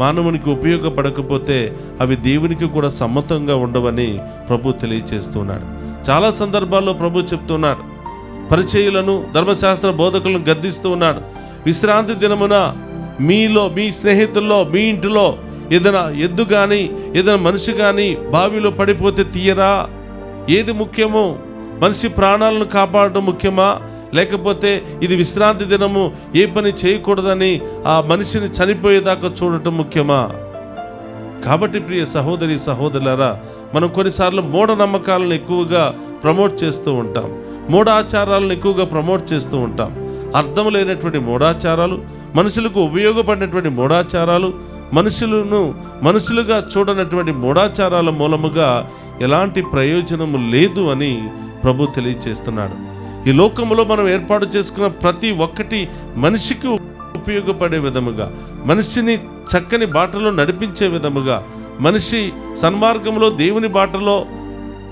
Speaker 5: మానవునికి ఉపయోగపడకపోతే అవి దేవునికి కూడా సమ్మతంగా ఉండవని ప్రభు తెలియచేస్తున్నాడు. చాలా సందర్భాల్లో ప్రభు చెప్తున్నాడు, పరిచయులను, ధర్మశాస్త్ర బోధకులను గద్దిస్తూ ఉన్నాడు. విశ్రాంతి దినమున మీలో, మీ స్నేహితుల్లో, మీ ఇంటిలో ఏదైనా ఎద్దు కానీ ఏదైనా మనిషి కానీ బావిలో పడిపోతే తీయరా? ఏది ముఖ్యమో? మనిషి ప్రాణాలను కాపాడటం ముఖ్యమా, లేకపోతే ఇది విశ్రాంతి దినము, ఏ పని చేయకూడదని ఆ మనిషిని చనిపోయేదాకా చూడటం ముఖ్యమా? కాబట్టి ప్రియ సహోదరి సహోదరులారా, మనం కొన్నిసార్లు మూఢనమ్మకాలను ఎక్కువగా ప్రమోట్ చేస్తూ ఉంటాం, మూఢాచారాలను ఎక్కువగా ప్రమోట్ చేస్తూ ఉంటాం. అర్థం లేనటువంటి మూఢాచారాలు, మనుషులకు ఉపయోగపడినటువంటి మూఢాచారాలు, మనుషులుగా చూడనటువంటి మూఢాచారాల మూలముగా ఎలాంటి ప్రయోజనము లేదు అని ప్రభు తెలియచేస్తున్నాడు. ఈ లోకములో మనం ఏర్పాటు చేసుకున్న ప్రతి ఒక్కటి మనిషికి ఉపయోగపడే విధముగా, మనిషిని చక్కని బాటలో నడిపించే విధముగా, మనిషి సన్మార్గంలో, దేవుని బాటలో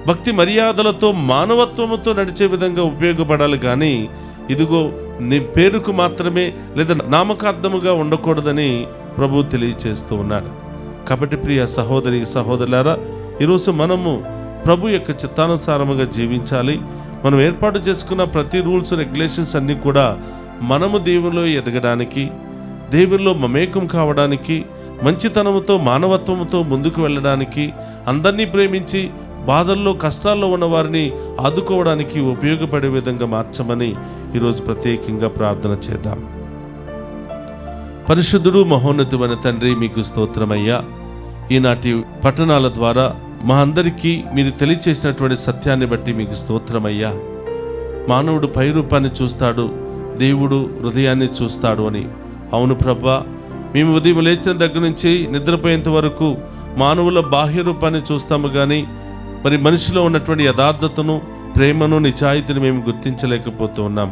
Speaker 5: భక్తి మర్యాదలతో, మానవత్వముతో నడిచే విధంగా ఉపయోగపడాలి. కానీ ఇదిగో నీ పేరుకు మాత్రమే లేదా నామకార్థముగా ఉండకూడదని ప్రభు తెలియచేస్తూ ఉన్నాడు. కాబట్టి ప్రియ సహోదరి సహోదరులారా, ఈరోజు మనము ప్రభు యొక్క చిత్తానుసారముగా జీవించాలి. మనం ఏర్పాటు చేసుకున్న ప్రతి రూల్స్ రెగ్యులేషన్స్ అన్నీ కూడా మనము దేవుల్లో ఎదగడానికి, దేవుల్లో మమేకం కావడానికి, మంచితనముతో మానవత్వముతో ముందుకు వెళ్ళడానికి, అందరినీ ప్రేమించి బాధల్లో కష్టాల్లో ఉన్న వారిని ఆదుకోవడానికి ఉపయోగపడే విధంగా మార్చమని ఈరోజు ప్రత్యేకంగా ప్రార్థన చేద్దాం. పరిశుద్ధుడు మహోన్నతుమైన తండ్రి, మీకు స్తోత్రమయ్యా. ఈనాటి పట్టణాల ద్వారా మా అందరికీ మీరు తెలియచేసినటువంటి సత్యాన్ని బట్టి మీకు స్తోత్రమయ్యా. మానవుడు పై రూపాన్ని చూస్తాడు, దేవుడు హృదయాన్ని చూస్తాడు అని. అవును ప్రభా, మేము ఉదయం లేచిన దగ్గర నుంచి నిద్రపోయేంత వరకు మానవుల బాహ్య రూపాన్ని చూస్తాము, కానీ మరి మనిషిలో ఉన్నటువంటి యథార్థతను, ప్రేమను, నిజాయితీని మేము గుర్తించలేకపోతూ ఉన్నాం.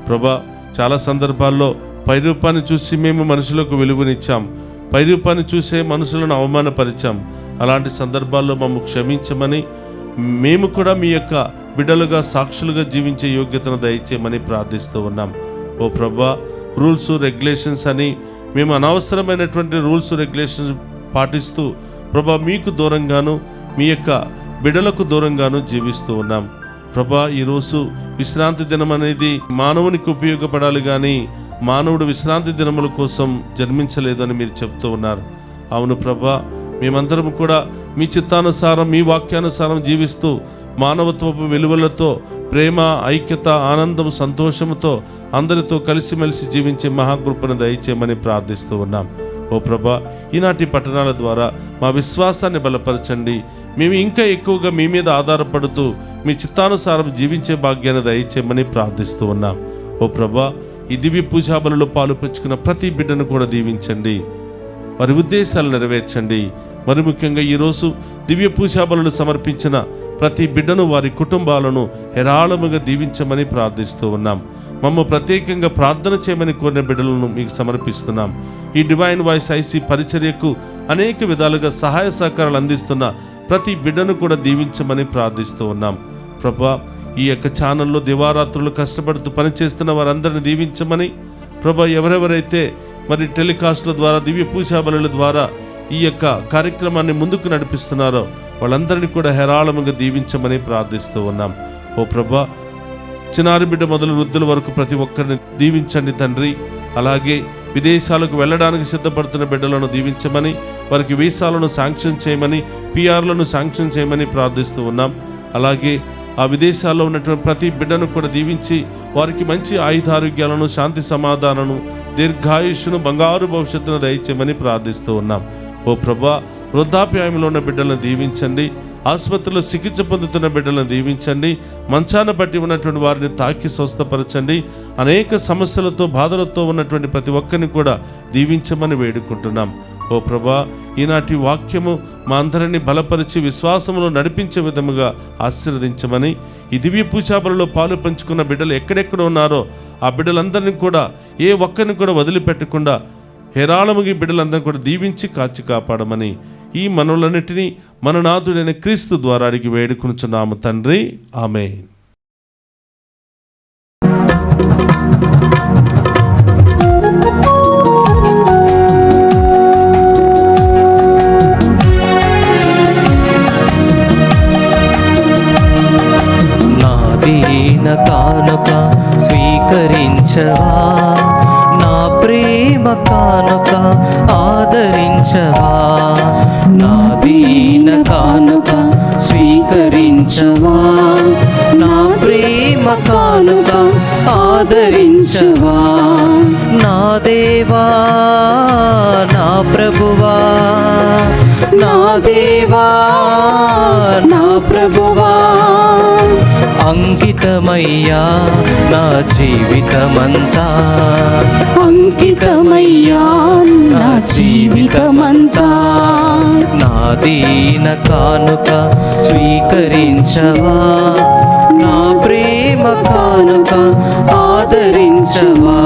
Speaker 5: ప్రభా, చాలా సందర్భాల్లో పై రూపాన్ని చూసి మేము మనుషులకు విలువనిచ్చాం, పై రూపాన్ని చూసే మనుషులను అవమానపరిచాం. అలాంటి సందర్భాల్లో మమ్మల్ని క్షమించమని, మేము కూడా మీ యొక్క బిడ్డలుగా, సాక్షులుగా జీవించే యోగ్యతను దయచేయమని ప్రార్థిస్తూ ఉన్నాం. ఓ ప్రభా, రూల్స్ రెగ్యులేషన్స్ అని మేము అనవసరమైనటువంటి రూల్స్ రెగ్యులేషన్స్ పాటిస్తూ ప్రభా మీకు దూరంగాను, మీ యొక్క బిడ్డలకు దూరంగాను జీవిస్తూ ఉన్నాం. ప్రభా, ఈరోజు విశ్రాంతి దినం అనేది మానవునికి ఉపయోగపడాలి, కానీ మానవుడు విశ్రాంతి దినముల కోసం జన్మించలేదని మీరు చెప్తూ ఉన్నారు. అవును ప్రభా, మేమందరం కూడా మీ చిత్తానుసారం, మీ వాక్యానుసారం జీవిస్తూ మానవత్వపు విలువలతో, ప్రేమ, ఐక్యత, ఆనందం, సంతోషంతో అందరితో కలిసిమెలిసి జీవించే మహాకృపను దయచేయమని ప్రార్థిస్తూ ఉన్నాం. ఓ ప్రభా, ఈనాటి పట్టణాల ద్వారా మా విశ్వాసాన్ని బలపరచండి. మేము ఇంకా ఎక్కువగా మీ మీద ఆధారపడుతూ మీ చిత్తానుసారం జీవించే భాగ్యాన్ని దయచేయమని ప్రార్థిస్తూ ఉన్నాం. ఓ ప్రభా, ఈ దివ్య పూజా బలులో పాలు పంచుకున్న ప్రతి బిడ్డను కూడా దీవించండి, వారి ఉద్దేశాలు నెరవేర్చండి. మరి ముఖ్యంగా ఈరోజు దివ్య పూజా బలులు సమర్పించిన ప్రతి బిడ్డను, వారి కుటుంబాలను హేరాళముగా దీవించమని ప్రార్థిస్తూ ఉన్నాం. మమ్మ ప్రత్యేకంగా ప్రార్థన చేయమని కోరిన బిడ్డలను మీకు సమర్పిస్తున్నాం. ఈ డివైన్ వాయిస్ ఐసీ పరిచర్యకు అనేక విధాలుగా సహాయ సహకారాలు అందిస్తున్న ప్రతి బిడ్డను కూడా దీవించమని ప్రార్థిస్తూ ఉన్నాం. ప్రభా, ఈ యొక్క ఛానల్లో దివారాత్రులు కష్టపడుతూ పనిచేస్తున్న వారందరిని దీవించమని, ప్రభా, ఎవరెవరైతే మరి టెలికాస్ట్ల ద్వారా, దివ్య పూజా బలుల ద్వారా ఈ యొక్క కార్యక్రమాన్ని ముందుకు నడిపిస్తున్నారో వాళ్ళందరినీ కూడా హేరాళముగా దీవించమని ప్రార్థిస్తూ ఉన్నాం. ఓ ప్రభా, చిన్నారి బిడ్డ మొదలు వృద్ధుల వరకు ప్రతి ఒక్కరిని దీవించండి తండ్రి. అలాగే విదేశాలకు వెళ్ళడానికి సిద్ధపడుతున్న బిడ్డలను దీవించమని, వారికి వీసాలను శాంక్షన్ చేయమని, పిఆర్లను శాంక్షన్ చేయమని ప్రార్థిస్తూ ఉన్నాం. అలాగే ఆ విదేశాల్లో ఉన్నటువంటి ప్రతి బిడ్డను కూడా దీవించి వారికి మంచి ఆయుధారోగ్యాలను, శాంతి సమాధానాలను, దీర్ఘాయుష్ను, బంగారు భవిష్యత్తును దయచేయమని ప్రార్థిస్తూ ఉన్నాం. ఓ ప్రభా, వృద్ధాప్యాయంలో ఉన్న బిడ్డలను దీవించండి. ఆసుపత్రిలో చికిత్స పొందుతున్న బిడ్డలను దీవించండి. మంచాన బట్టి ఉన్నటువంటి వారిని తాకి స్వస్థపరచండి. అనేక సమస్యలతో, బాధలతో ఉన్నటువంటి ప్రతి ఒక్కరిని కూడా దీవించమని వేడుకుంటున్నాం. ఓ ప్రభా, ఈనాటి వాక్యము మా అందరినీ బలపరిచి విశ్వాసములో నడిపించే విధముగా ఆశీర్వదించమని, ఈ దివ్య పూజాబలిలో పాలు పంచుకున్న బిడ్డలు ఎక్కడెక్కడ ఉన్నారో ఆ బిడ్డలందరినీ కూడా, ఏ ఒక్కరిని కూడా వదిలిపెట్టకుండా హేరాళముగి బిడ్డలందరినీ కూడా దీవించి కాచి కాపాడమని ఈ మనవులన్నిటినీ మన నాథుడైన క్రీస్తు ద్వారా అడిగి వేడుకొనుచున్నాము తండ్రి. ఆమేన్.
Speaker 4: నా దీన కానుక స్వీకరించవా, నా ప్రేమ కానుక ఆదరించవా. నా దీన కానుక స్వీకరించవా, నా ప్రేమ కానుక ఆదరించవా. నా దేవా, నా ప్రభువా, నా దేవా, నా ప్రభువా, అంకితమయ్యా నా జీవితమంతా, అంకితమయ్యా నా జీవితమంతా. నా దీన కానుక స్వీకరించవా, నా ప్రేమ కానుక ఆదరించవా.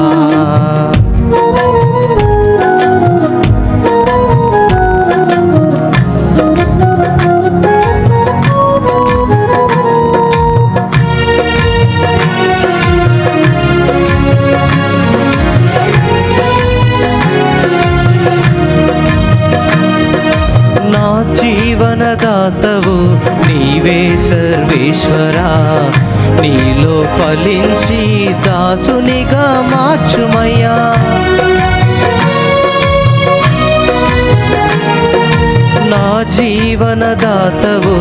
Speaker 4: జీవనదాతవు నీవే సర్వేశ్వరా, నీలో ఫలించి దాసునిగా మార్చుమయ్యా. నా జీవనదాతవు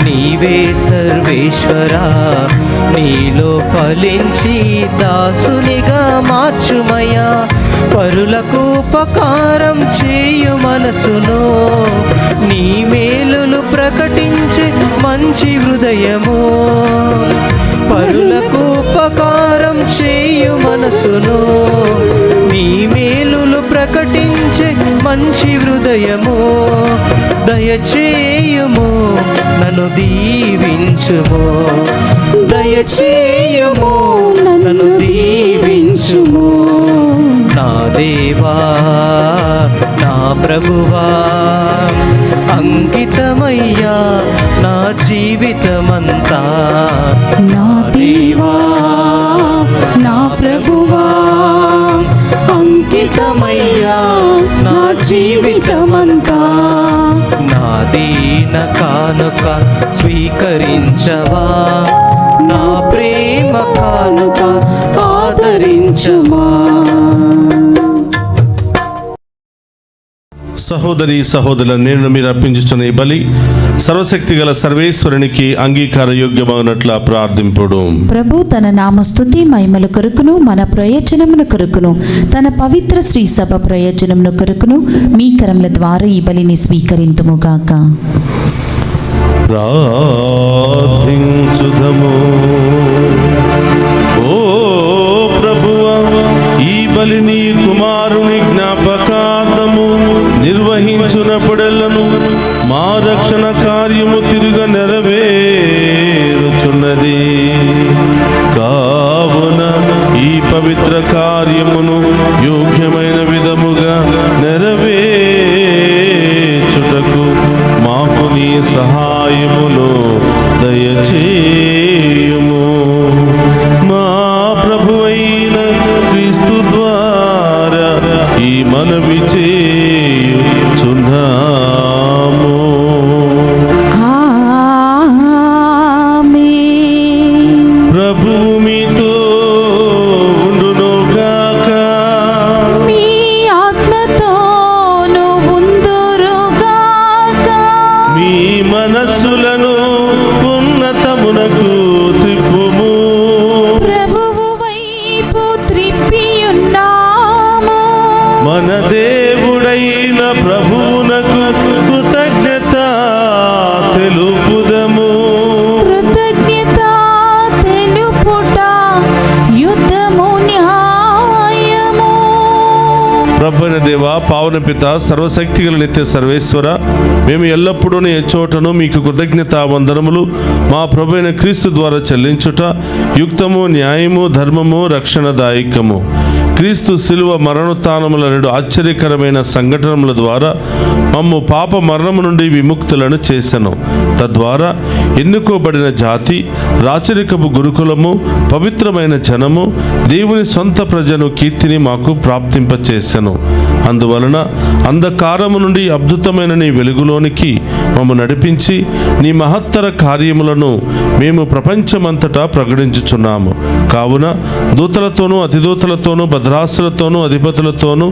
Speaker 4: నీవే సర్వేశ్వరా, నీలో ఫలించి దాసునిగా మార్చుమయ్యా. పరులకు ఉపకారం చేయు మనసును, నీ మేలులు ప్రకటించే మంచి హృదయము. పరులకు ఉపకారం చేయు మనసును, నీ మేలులు ప్రకటించే మంచి హృదయము. దయచేయుము నన్ను దీవించుము, దయచేయుము నన్ను దీవించుము. నా దేవా, నా ప్రభువా, అంకితమయ్యా నా జీవితమంతా.
Speaker 3: నా దేవా, నా ప్రభువా,
Speaker 4: అంకితమయ్యా నా జీవితమంతా. నా దీన కానుక స్వీకరించవా, నా ప్రేమ కానుక ఆదరించుమా.
Speaker 5: సహోదరి సహోదరుల, నేను మీరు అర్పించుచున్న ఈ బలి సర్వశక్తి గల సర్వేశ్వరునికి అంగీకార యోగ్యమగినట్ల ప్రార్థింపుడు.
Speaker 3: ప్రభు తన నామ స్తుతి మహిమల కొరకును మన ప్రయోజనముల కొరకును తన పవిత్ర శ్రీ సభ ప్రయోజనముల కొరకును మీ కరముల ద్వారా ఈ బలిని స్వీకరింతుముగాక.
Speaker 5: ప్రార్థించుదము. ఓ ప్రభువా, ఈ బలిని కుమారుని జ్ఞాపకార్థము నిర్వహించునప్పుడెల్లను మా రక్షణ కార్యము తిరుగ నెరవేరుచున్నది. కావున ఈ పవిత్ర కార్యమును యోగ్యమైన విధముగా నెరవేర్చుటకు మాకు నీ సహాయమును దయచేయుము. మా ప్రభువైన క్రీస్తు ద్వారా ఈ మనవి చేయుచున్నాము.
Speaker 3: ఆమేన్.
Speaker 5: ప్రభువు మీతో ఉండునుగాక.
Speaker 3: మీ
Speaker 5: మీ మనస్సులను ఉన్నతమునకు త్రిప్పుము.
Speaker 3: ప్రభువు వైపు త్రిప్పియున్నాము.
Speaker 5: మన దేవుడైన ప్రభువునకు కృతజ్ఞత తెలుపుదము.
Speaker 3: కృతజ్ఞత తెలుపుట యుద్ధము న్యాయము.
Speaker 5: ప్రభువైన దేవ, పావన పిత, సర్వశక్తిగల నిత్య సర్వేశ్వర, మేము ఎల్లప్పుడూ నీ చోటను మీకు కృతజ్ఞత వందనములు మా ప్రభువైన క్రీస్తు ద్వారా చెల్లించుట యుక్తము, న్యాయము, ధర్మము, రక్షణదాయకము. క్రీస్తు శిలువ మరణోత్థానముల 2 ఆశ్చర్యకరమైన సంఘటనల ద్వారా మమ్ము పాప మరణము నుండి విముక్తులను చేసెను. తద్వారా ఎన్నుకోబడిన జాతి, రాచరికపు గురుకులము, పవిత్రమైన జనము, దేవుని సొంత ప్రజను కీర్తిని మాకు ప్రాప్తింపచేసెను. అందువలన అంధకారము నుండి అద్భుతమైన నీ వెలుగులోనికి మమ్ము నడిపించి నీ మహత్తర కార్యములను మేము ప్రపంచమంతటా ప్రకటించుచున్నాము. కావున దూతలతోనూ, అతిదూతలతోనూ, భద్రాసులతోనూ, అధిపతులతోనూ,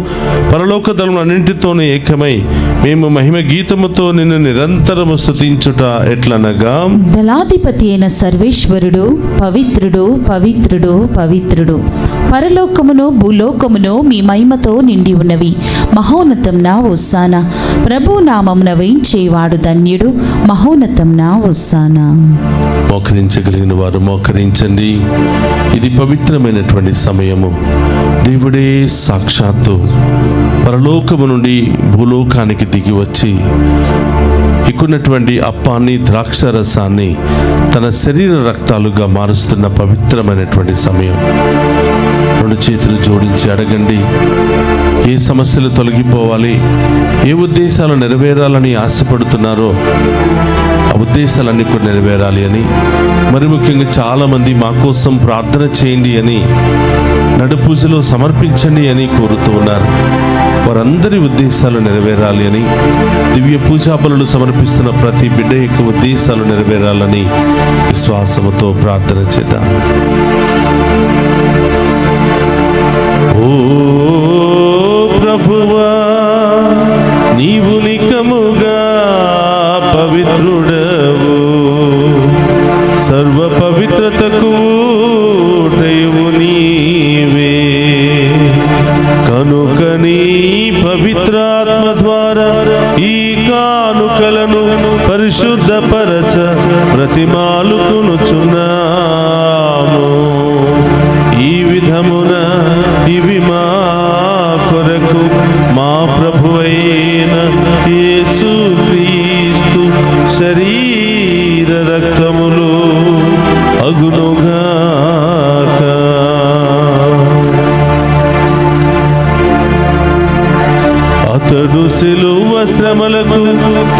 Speaker 5: పరలోక దళములన్నింటితోనూ ఏకమై మేము మహిమ గీతముతో నిన్ను నిరంతరము స్తుతించుట ఎట్లనగా,
Speaker 3: దళాధిపతి అయిన సర్వేశ్వరుడు పవిత్రుడు, పవిత్రుడు, పవిత్రుడు. పరలోకమును భూలోకమును మీ మహిమతో నిండి ఉన్నవి. మహోన్నతంన హోసానా. ప్రభు నామమున వేయించేవాడు ధన్యుడు. మహోన్నతంన హోసానా.
Speaker 5: మోకరించగలిగిన వారు మోకరించండి. ఇది పవిత్రమైనటువంటి సమయము. దేవుడే సాక్షాత్తు పరలోకము నుండి భూలోకానికి దిగి వచ్చి ఇక్కున్నటువంటి అప్పాన్ని, ద్రాక్షరసాన్ని తన శరీర రక్తాలుగా మారుస్తున్న పవిత్రమైనటువంటి సమయం. 2 చేతులు జోడించి అడగండి. ఏ సమస్యలు తొలగిపోవాలి, ఏ ఉద్దేశాలు నెరవేరాలని ఆశపడుతున్నారో ఆ ఉద్దేశాలన్నీ కూడా నెరవేరాలి అని, మరి ముఖ్యంగా చాలామంది మా కోసం ప్రార్థన చేయండి అని, నడుపూజలో సమర్పించండి అని కోరుతూ ఉన్నారు. వారందరి ఉద్దేశాలు నెరవేరాలి అని, దివ్య పూజా బలులు సమర్పిస్తున్న ప్రతి బిడ్డ యొక్క ఉద్దేశాలు నెరవేరాలని విశ్వాసముతో ప్రార్థన చేద్దాం. ఓ ప్రభువా, నీవు నికముగా పవిత్రుడవు, సర్వ పవిత్రతకు ఊటయు నీవే. కనుక నీ పవిత్రాత్మ ద్వారా ఈ కానుకలను పరిశుద్ధపరచ ప్రతిమాలుకునుచున్నాము. ఈ విధమున ఇవి మా కొరకు మా ప్రభువైన యేసుక్రీస్తు శరీర రక్తములు అగునుగాక. అతడు శిలువ శ్రమలకు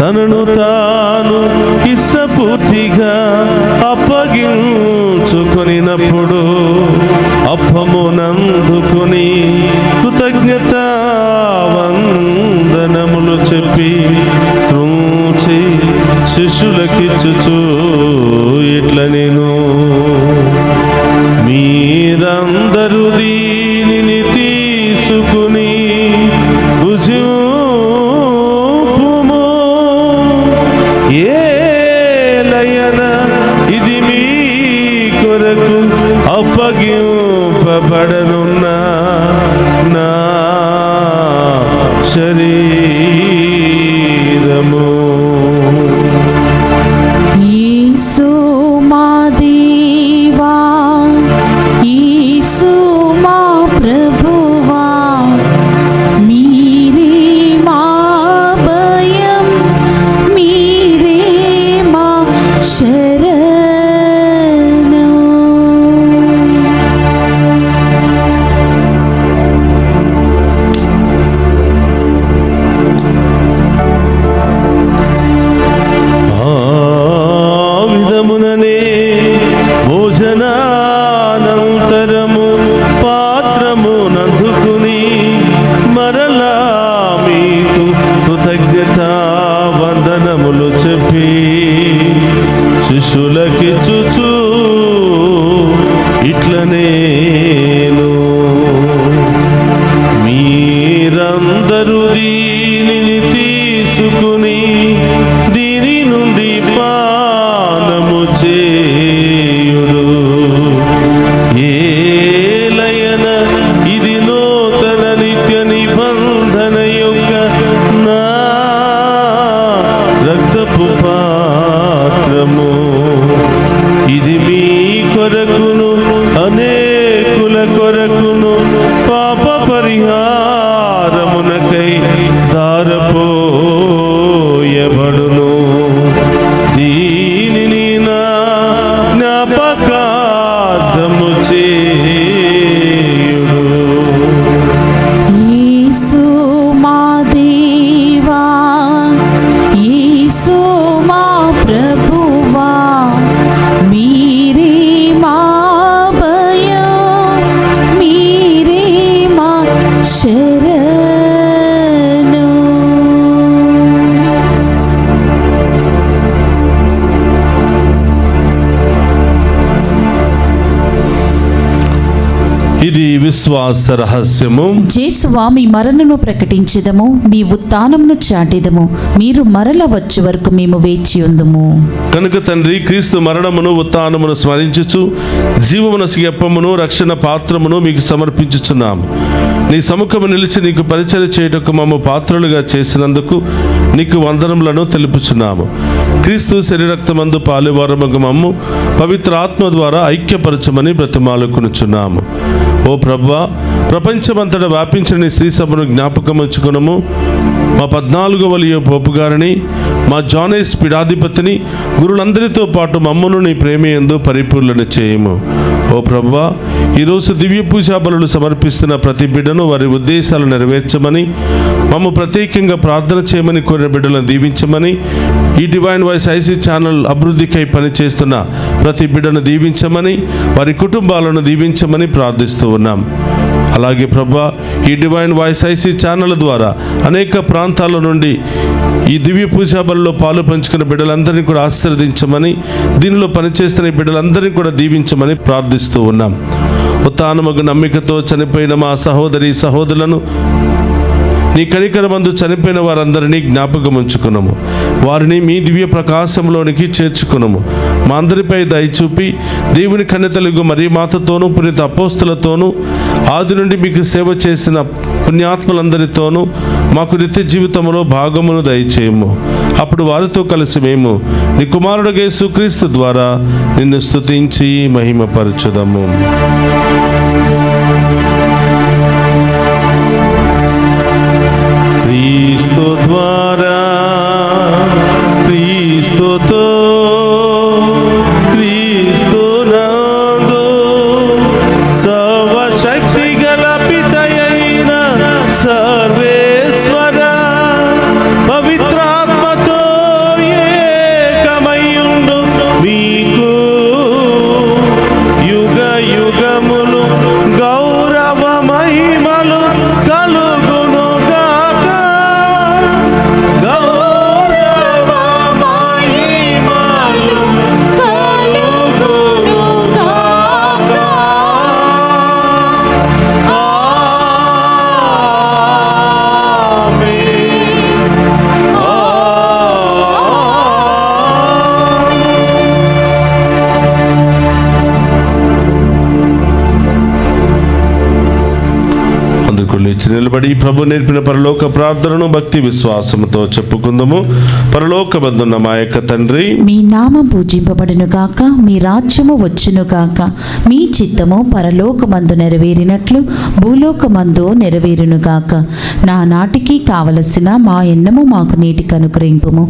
Speaker 5: తనను తాను ఇష్టపూర్తిగా అప్పగించుకొనినప్పుడు అప్పమునందుకొని కృతజ్ఞత వందనములు చెప్పి త్రుంచి శిష్యులకిచ్చుచు ఇట్ల నేను, మీరందరూ దీనిని తీసుకుని భుజింపుము. ఏలయన ఇది మీ కొరకు అప్పగింపబడనున్న నా శరీరము. కనబడును. దీనిని నా జ్ఞాపకార్థము చేయుడు.
Speaker 3: యేసు మా దేవా, యేసు మా ప్రభువా, మీరే మా భయం, మీరే మా శరణు.
Speaker 5: ఇది విశ్వాస రహస్యము.
Speaker 3: యేసువా, మీ మరణను ప్రకటించెదము, మీ ఉత్థానమును చాటెదము. మీరు మరల వచ్చే వరకు మేము వేచి ఉందుము.
Speaker 5: కనుక తండ్రి, క్రీస్తు మరణమును ఉత్థానమును స్మరించుచు జీవమునసు ఎప్పమును రక్షణ పాత్రమును మీకు సమర్పించుచున్నాము. నీ సముఖము నిలిచి నీకు పరిచర్య చేయుటకు మమ్ము పాత్రలుగా చేసినందుకు నీకు వందనములను తెలుపుచున్నాము. క్రీస్తు శరీరక్తమందు పాలువారమగు మమ్ము పవిత్ర ఆత్మ ద్వారా ఐక్యపరచమని బ్రతిమాలుకొనుచున్నాము. ఓ ప్రభువా, ప్రపంచమంతటా వ్యాపించిన నీ శ్రీ సభను జ్ఞాపకం ఉంచుకునము. మా 14వ లియో పోపు గారిని, మా జానేస్ పీఠాధిపతిని, గురులందరితో పాటు మమ్మను నీ ప్రేమయందు పరిపూర్ణన చేయము. ఓ ప్రభువా, ఈరోజు దివ్య పూజా బలులు సమర్పిస్తున్న ప్రతి బిడ్డను వారి ఉద్దేశాలు నెరవేర్చమని, మమ్మ ప్రత్యేకంగా ప్రార్థన చేయమని కోరిన బిడ్డలను దీవించమని, ఈ డివైన్ వాయిస్ ఐసీ ఛానల్ అభివృద్ధికై పనిచేస్తున్న ప్రతి బిడ్డను దీవించమని, వారి కుటుంబాలను దీవించమని ప్రార్థిస్తూ ఉన్నాం. అలాగే ప్రభువా, ఈ డివైన్ వాయిస్ ఐసీ ఛానల్ ద్వారా అనేక ప్రాంతాల నుండి ఈ దివ్య పూజా బలిలో పాలు పంచుకున్న బిడ్డలందరినీ కూడా ఆశీర్వదించమని, దీనిలో పనిచేస్తున్న ఈ బిడ్డలందరినీ కూడా దీవించమని ప్రార్థిస్తూ ఉన్నాం. ఉత్థానమగు నమ్మికతో చనిపోయిన మా సహోదరి సహోదరులను నీ కనికరమందు చనిపోయిన వారందరినీ జ్ఞాపకం ఉంచుకున్నాము. వారిని మీ దివ్య ప్రకాశంలోనికి చేర్చుకున్నాము. మా అందరిపై దయచూపి దేవుని కన్యతలుగు మరియ మాతతోనూ పునీత అపోస్తులతోనూ ఆది నుండి మీకు సేవ చేసిన పుణ్యాత్ములందరితోనూ మాకు నిత్య జీవితంలో భాగమును దయచేయము. అప్పుడు వారితో కలిసి మేము నీ కుమారుడు యేసుక్రీస్తు ద్వారా నిన్ను స్తుతించి మహిమపరచుదము. క్రీస్తు ద్వారా, క్రీస్తుతో, క్రీస్తునందు సర్వశక్తి గల పితయైన సర్వేశ్వర పవిత్రాత్మతో ఏకమయ్యుండు మీకు యుగ యుగములు గౌరవ మహిమలు కలుగును గాక. గౌరవ మహిమలు
Speaker 3: కలుగును గాక.
Speaker 5: అందుకు లేచి నిలబడి ప్రభు నేర్పిన పరలోక ప్రార్థనను భక్తి విశ్వాసముతో చెప్పుకుందాము. పరలోకమందున్న మా యొక్క తండ్రి,
Speaker 3: మీ నామం పూజింపబడును గాక, మీ రాజ్యము వచ్చును గాక, మీ చిత్తము పరలోకమందు నెరవేరినట్లు భూలోకమందు నెరవేరును గాక. నా నాటికి కావలసిన మా ఎన్నము మాకు నీటికి అనుగ్రహింపుము.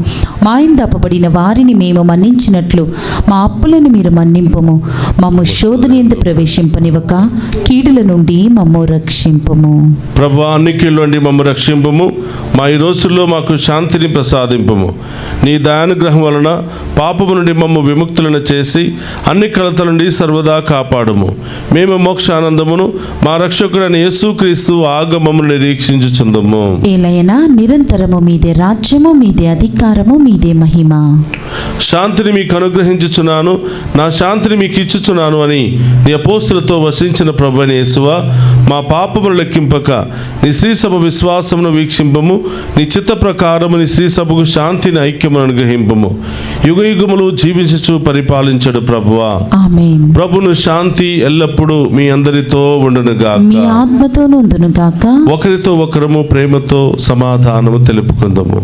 Speaker 3: మా ఇందపబడిన వారిని మేము మన్నించినట్లు మా అప్పులను మీరు మన్నింపుము. మమ్ము శోధనయందు ప్రవేశింపనివ్వక కీడుల నుండి మమ్ము రక్షింపుము.
Speaker 5: ప్రభువా, అన్ని కీళ్ళ నుండి మమ్ము రక్షింపుము. మా ఈ రోజుల్లో మాకు శాంతిని ప్రసాదింపుము. నీ దయానుగ్రహం వలన పాపము నుండి మమ్ము విముక్తులను చేసి అన్ని కలతల నుండి సర్వదా కాపాడుము. మేము మోక్షానందమును మా రక్షకుడైన యేసుక్రీస్తు ఆగమమును నిరీక్షించుచుందుము.
Speaker 3: ఏలయనా నిరంతరము మీదే రాజ్యము, మీదే అధికారము, మీదే మహిమ.
Speaker 5: శాంతిని మీకు అనుగ్రహించుచున్నాను, నా శాంతిని మీకు ఇచ్చుచున్నాను అని నీ అపోస్తులతో వసించిన ప్రభువైన యేసువా, మా పాపములు లెక్కింపక నీ శ్రీసభ విశ్వాసమును వీక్షింపము. నీ చిత్త ప్రకారము నీ శ్రీసభకు శాంతిని ఐక్యమును అనుగ్రహింపము. యుగ యుగములు జీవించుచు పరిపాలించడు ప్రభువా.
Speaker 3: ఆమేన్.
Speaker 5: ప్రభును శాంతి ఎల్లప్పుడూ మీ అందరితో ఉండును గాక.
Speaker 3: మీ ఆత్మతోను ఉండును గాక.
Speaker 5: ఒకరితో ఒకరము ప్రేమతో సమాధానము తెలుపుకుందాము.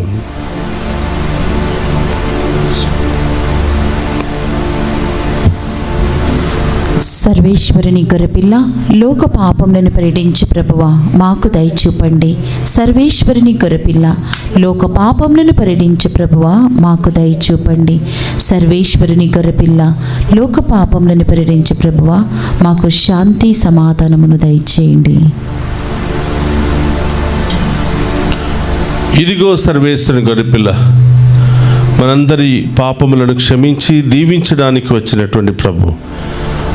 Speaker 3: సర్వేశ్వరుని గొర్రెపిల్ల లోక పాపములను పరిడించు ప్రభువా మాకు దయచూపండి. సర్వేశ్వరుని గొర్రెపిల్ల లోక పాపములను పరిడించు ప్రభువా మాకు దయచూపండి. సర్వేశ్వరుని గొర్రెపిల్ల లోక పాపములను పరిడించు ప్రభువా మాకు శాంతి సమాధానమును దయచేయండి.
Speaker 5: ఇదిగో సర్వేశ్వరుని గొర్రెపిల్ల, మనందరి పాపములను క్షమించి దీవించడానికి వచ్చినటువంటి ప్రభు.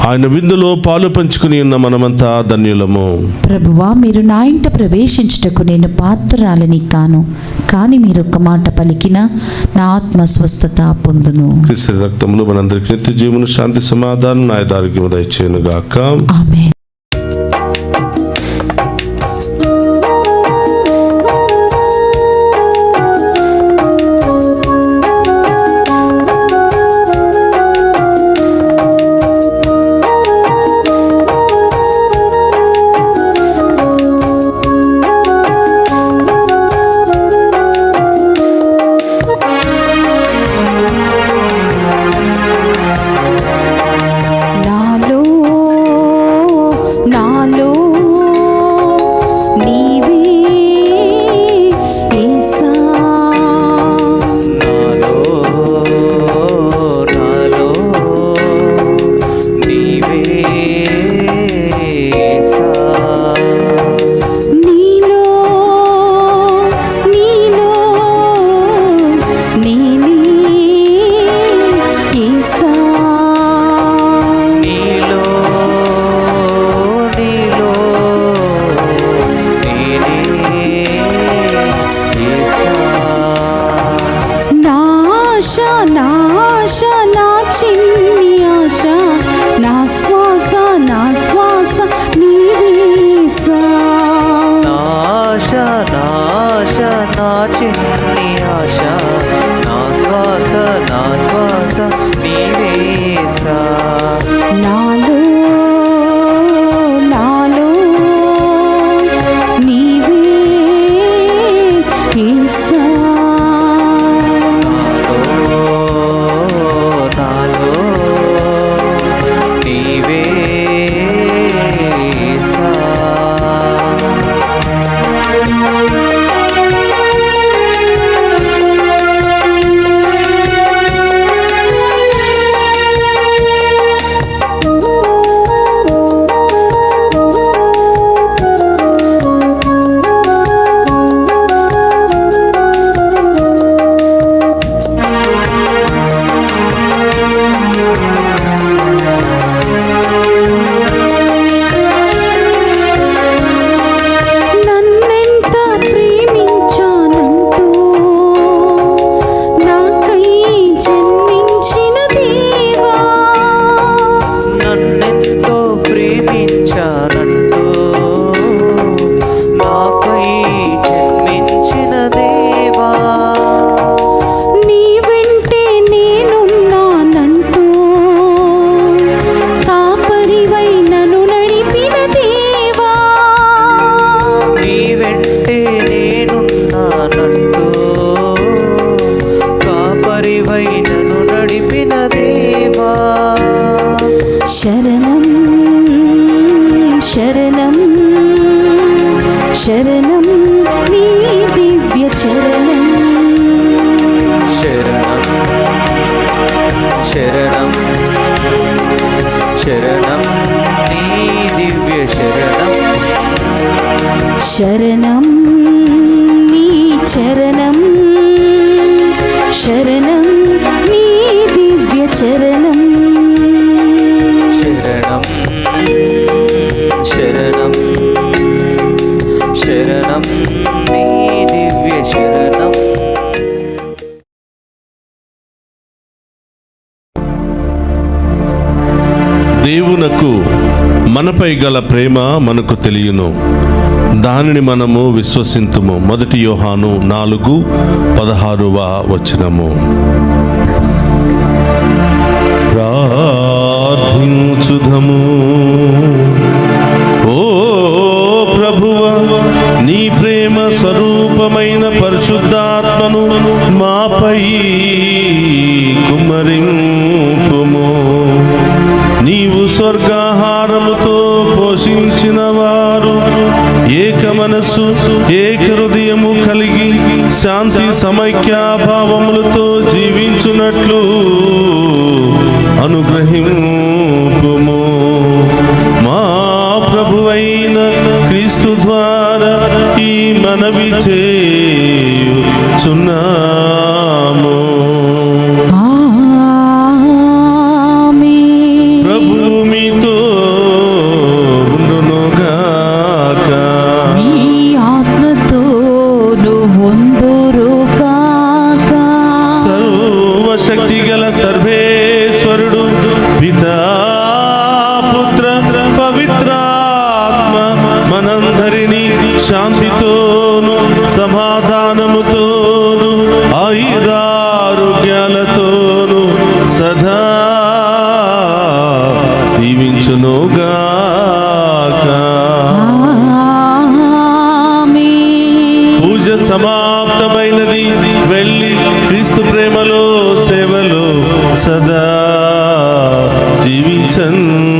Speaker 5: ఆయన విందులో పాలు పంచుకుని ఉన్న మనమంతా ధన్యులము.
Speaker 3: ప్రభువా, మీరు నా ఇంట ప్రవేశించుటకు నేను పాత్రురాలని కాను, కానీ మీరు ఒక్క మాట పలికిన నా ఆత్మ స్వస్థత పొందును.
Speaker 5: క్రీస్తు రక్తములు మనందరికి నిత్య జీవన శాంతి సమాధానం ఆయుధారోగ్యము దయచేయును గాక.
Speaker 3: ఆమేన్. శరణం శరణం శరణం నీ దివ్య చరణం.
Speaker 4: శరణం శరణం శరణం నీ దివ్య శరణం.
Speaker 3: శరణం నీ చరణం శరణం నీ దివ్య చరణం.
Speaker 4: శరణం శరణం శరణం నీ దివ్య శరణం.
Speaker 5: దేవునకు మనపై గల ప్రేమ మనకు తెలియను, దానిని మనము విశ్వసింతుము. 1 యోహాను 4:16 ప్రార్థించుదము. ఓ ప్రభువా, నీ ప్రేమ స్వరూపమైన పరిశుద్ధాత్మను మాపై కుమ్మరింపుము. నీవు స్వర్గాహ మనసు ఏక హృదయము కలిగి శాంతి సమైక్యాభావములతో జీవించున్నట్లు అనుగ్రహింపుము. మా ప్రభువైన క్రీస్తు ద్వారా ఈ మనవి చేయుచున్నాము.
Speaker 3: ఆమేన్.
Speaker 5: ప్రభు మీతో ఉండునుగాక.
Speaker 3: మీ ఆత్మతోను ఉందురుగాక.
Speaker 5: సర్వశక్తి గల సర్వేశ్వరుడు పితా పుత్ర పవిత్రాత్మ మనందరినీ శాంతితోను సమాధానముతోను ఆయురారోగ్యాలతోను సదా దీవించునుగాక.
Speaker 3: ఆమేన్.
Speaker 5: పూజ సమాప్తమైనది. వెళ్ళి క్రీస్తు ప్రేమలో సేవలో సదా జీవించండి.